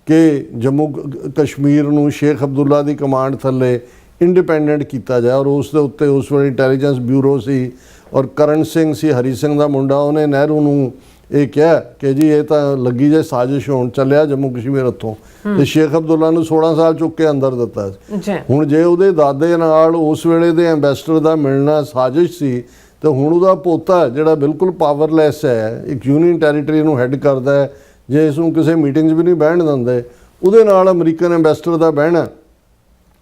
ਕਿ ਜੰਮੂ ਕਸ਼ਮੀਰ ਨੂੰ ਸ਼ੇਖ ਅਬਦੁੱਲਾ ਦੀ ਕਮਾਂਡ ਥੱਲੇ ਇੰਡੀਪੈਂਡੈਂਟ ਕੀਤਾ ਜਾਏ। ਔਰ ਉਸ ਦੇ ਉੱਤੇ ਉਸ ਵੇਲੇ ਇੰਟੈਲੀਜੈਂਸ ਬਿਊਰੋ ਸੀ ਔਰ ਕਰਨ ਸਿੰਘ ਸੀ, ਹਰੀ ਸਿੰਘ ਦਾ ਮੁੰਡਾ, ਉਹਨੇ ਨਹਿਰੂ ਨੂੰ ਇਹ ਕਿਹਾ ਕਿ ਜੀ ਇਹ ਤਾਂ ਲੱਗੀ ਜੇ ਸਾਜ਼ਿਸ਼ ਹੋਣ ਚੱਲਿਆ ਜੰਮੂ ਕਸ਼ਮੀਰ ਉੱਥੋਂ, ਤੇ ਸ਼ੇਖ ਅਬਦੁੱਲਾ ਨੂੰ 16 ਸਾਲ ਚੁੱਕ ਕੇ ਅੰਦਰ ਦਿੱਤਾ ਸੀ। ਹੁਣ ਜੇ ਉਹਦੇ ਦਾਦੇ ਨਾਲ ਉਸ ਵੇਲੇ ਦੇ ਐਂਬੈਸਡਰ ਦਾ ਮਿਲਣਾ ਸਾਜ਼ਿਸ਼ ਸੀ, ਤੇ ਹੁਣ ਉਹਦਾ ਪੋਤਾ ਜਿਹੜਾ ਬਿਲਕੁਲ ਪਾਵਰਲੈਸ ਹੈ, ਇੱਕ ਯੂਨੀਅਨ ਟੈਰੀਟਰੀ ਨੂੰ ਹੈੱਡ ਕਰਦਾ ਹੈ, ਜੇ ਇਸ ਨੂੰ ਕਿਸੇ ਮੀਟਿੰਗ 'ਚ ਵੀ ਨਹੀਂ ਬਹਿਣ ਦਿੰਦੇ, ਉਹਦੇ ਨਾਲ ਅਮਰੀਕਨ ਐਂਬੈਸਡਰ ਦਾ ਬਹਿਣਾ।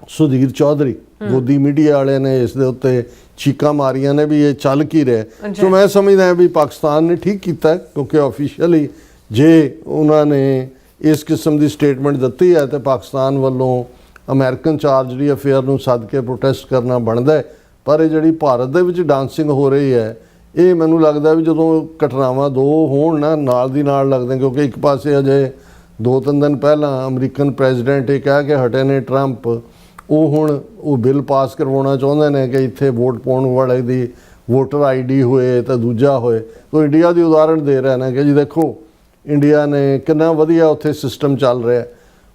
ਸੁਧੀਰ ਚੌਧਰੀ ਗੋਦੀ ਮੀਡੀਆ ਵਾਲਿਆਂ ਨੇ ਇਸ ਦੇ ਉੱਤੇ ਚੀਕਾਂ ਮਾਰੀਆਂ ਨੇ ਵੀ ਇਹ ਚੱਲ ਕੀ ਰਿਹਾ। ਸੋ ਮੈਂ ਸਮਝਦਾ ਵੀ ਪਾਕਿਸਤਾਨ ਨੇ ਠੀਕ ਕੀਤਾ ਕਿਉਂਕਿ ਆਫੀਸ਼ੀਅਲੀ ਜੇ ਉਹਨਾਂ ਨੇ ਇਸ ਕਿਸਮ ਦੀ ਸਟੇਟਮੈਂਟ ਦਿੱਤੀ ਹੈ ਤਾਂ ਪਾਕਿਸਤਾਨ ਵੱਲੋਂ ਅਮਰੀਕਨ ਚਾਰਜਰੀ ਅਫੇਅਰ ਨੂੰ ਸੱਦ ਕੇ ਪ੍ਰੋਟੈਸਟ ਕਰਨਾ ਬਣਦਾ। ਪਰ ਇਹ ਜਿਹੜੀ ਭਾਰਤ ਦੇ ਵਿੱਚ ਡਾਂਸਿੰਗ ਹੋ ਰਹੀ ਹੈ, ਇਹ ਮੈਨੂੰ ਲੱਗਦਾ ਵੀ ਜਦੋਂ ਘਟਨਾਵਾਂ ਦੋ ਹੋਣ ਨਾ ਨਾਲ ਦੀ ਨਾਲ ਲੱਗਦੇ, ਕਿਉਂਕਿ ਇੱਕ ਪਾਸੇ ਅਜੇ 2-3 ਦਿਨ ਪਹਿਲਾਂ ਅਮਰੀਕਨ ਪ੍ਰੈਜ਼ੀਡੈਂਟ ਇਹ ਕਹਿ ਕੇ ਹਟੇ ਨੇ ਟਰੰਪ, ਉਹ ਹੁਣ ਉਹ ਬਿੱਲ ਪਾਸ ਕਰਵਾਉਣਾ ਚਾਹੁੰਦੇ ਨੇ ਕਿ ਇੱਥੇ ਵੋਟ ਪਾਉਣ ਵਾਲੇ ਦੀ ਵੋਟਰ ID ਹੋਏ ਤਾਂ ਦੂਜਾ ਹੋਏ। ਤਾਂ ਇੰਡੀਆ ਦੀ ਉਦਾਹਰਣ ਦੇ ਰਹੇ ਨੇ ਕਿ ਜੀ ਦੇਖੋ ਇੰਡੀਆ ਨੇ ਕਿੰਨਾ ਵਧੀਆ ਉੱਥੇ ਸਿਸਟਮ ਚੱਲ ਰਿਹਾ।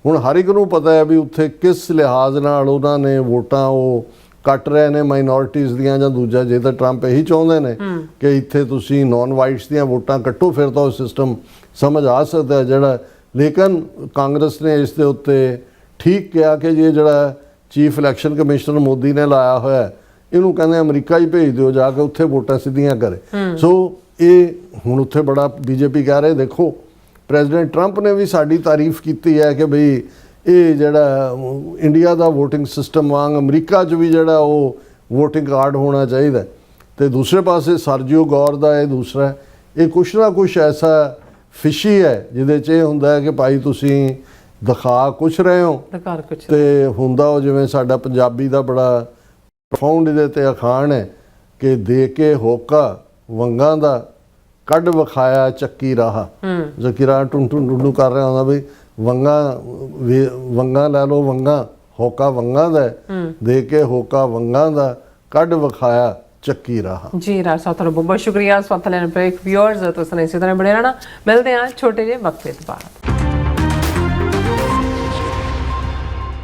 ਹੁਣ ਹਰ ਇੱਕ ਨੂੰ ਪਤਾ ਹੈ ਵੀ ਉੱਥੇ ਕਿਸ ਲਿਹਾਜ਼ ਨਾਲ ਉਹਨਾਂ ਨੇ ਵੋਟਾਂ ਉਹ ਕੱਟ ਰਹੇ ਨੇ ਮਾਈਨੋਰਿਟੀਜ਼ ਦੀਆਂ ਜਾਂ ਦੂਜਾ। ਜੇ ਤਾਂ ਟਰੰਪ ਇਹੀ ਚਾਹੁੰਦੇ ਨੇ ਕਿ ਇੱਥੇ ਤੁਸੀਂ ਨੌਨ ਵਾਈਟਸ ਦੀਆਂ ਵੋਟਾਂ ਕੱਟੋ, ਫਿਰ ਤਾਂ ਉਹ ਸਿਸਟਮ ਸਮਝ ਆ ਸਕਦਾ ਜਿਹੜਾ। ਲੇਕਿਨ ਕਾਂਗਰਸ ਨੇ ਇਸ ਦੇ ਉੱਤੇ ਠੀਕ ਕਿਹਾ ਕਿ ਜੇ ਜਿਹੜਾ ਚੀਫ ਇਲੈਕਸ਼ਨ ਕਮਿਸ਼ਨਰ ਮੋਦੀ ਨੇ ਲਾਇਆ ਹੋਇਆ, ਇਹਨੂੰ ਕਹਿੰਦੇ ਅਮਰੀਕਾ ਹੀ ਭੇਜ ਦਿਓ ਜਾ ਕੇ ਉੱਥੇ ਵੋਟਾਂ ਸਿੱਧੀਆਂ ਕਰੇ। ਸੋ ਇਹ ਹੁਣ ਉੱਥੇ ਬੜਾ BJP ਕਹਿ ਰਹੇ ਦੇਖੋ ਪ੍ਰੈਜ਼ੀਡੈਂਟ ਟਰੰਪ ਨੇ ਵੀ ਸਾਡੀ ਤਾਰੀਫ ਕੀਤੀ ਹੈ ਕਿ ਬਈ ਇਹ ਜਿਹੜਾ ਇੰਡੀਆ ਦਾ VOTING ਸਿਸਟਮ ਵਾਂਗ ਅਮਰੀਕਾ 'ਚ ਵੀ ਜਿਹੜਾ ਉਹ VOTING ਕਾਰਡ ਹੋਣਾ ਚਾਹੀਦਾ। ਤੇ ਦੂਸਰੇ ਪਾਸੇ ਸਰਜੀਓ ਗੌਰ ਦਾ ਇਹ ਦੂਸਰਾ ਹੈ। ਇਹ ਕੁਛ ਨਾ ਕੁਛ ਐਸਾ ਫਿਸ਼ੀ ਹੈ ਜਿਹਦੇ 'ਚ ਇਹ ਹੁੰਦਾ ਹੈ ਕਿ ਭਾਈ ਤੁਸੀਂ ਦਿਖਾ ਕੁਛ ਰਹੇ ਹੋ ਦਿਖਾਰ ਕੁਛ ਤੇ ਹੁੰਦਾ ਉਹ ਜਿਵੇਂ ਸਾਡਾ ਪੰਜਾਬੀ ਦਾ ਬੜਾ ਪ੍ਰੋਫਾਊਂਡ ਇਹਦੇ ਤੇ ਅਖਾਣ ਹੈ ਕਿ ਦੇ ਕੇ ਹੋਕਾ ਵੰਗਾਂ ਦਾ ਕੱਢ ਵਿਖਾਇਆ ਚੱਕੀ ਰਾਹ। ਚੱਕੀ ਰਾਹ ਟੁੰ ਟੁੰ ਟੁੰ ਕਰ ਰਿਹਾ ਹੁੰਦਾ ਵੀ ਵੰਗਾਂ ਲੈ ਲਓ, ਵੰਗਾਂ ਹੋਕਾ ਵੰਗਾਂ ਦਾ ਦੇ ਕੇ ਹੋਕਾ ਵੰਗਾਂ ਦਾ ਕੱਢ ਵਿਖਾਇਆ ਚੱਕੀ ਰਾਹ। ਜੀ ਰਾਜ ਸਾਹਿਬ ਤੁਹਾਡਾ ਬਹੁਤ ਬਹੁਤ ਸ਼ੁਕਰੀਆ। ਸਵਾਗਤ ਲੈਣ ਪਏ ਵਿਊਅਰਸ ਤੁਸੀਂ ਇਸੇ ਤਰ੍ਹਾਂ ਬਣੇ ਰਹਿਣਾ। ਮਿਲਦੇ ਹਾਂ ਛੋਟੇ ਜਿਹੇ ਵਕਫੇ ਤੋਂ ਬਾਅਦ।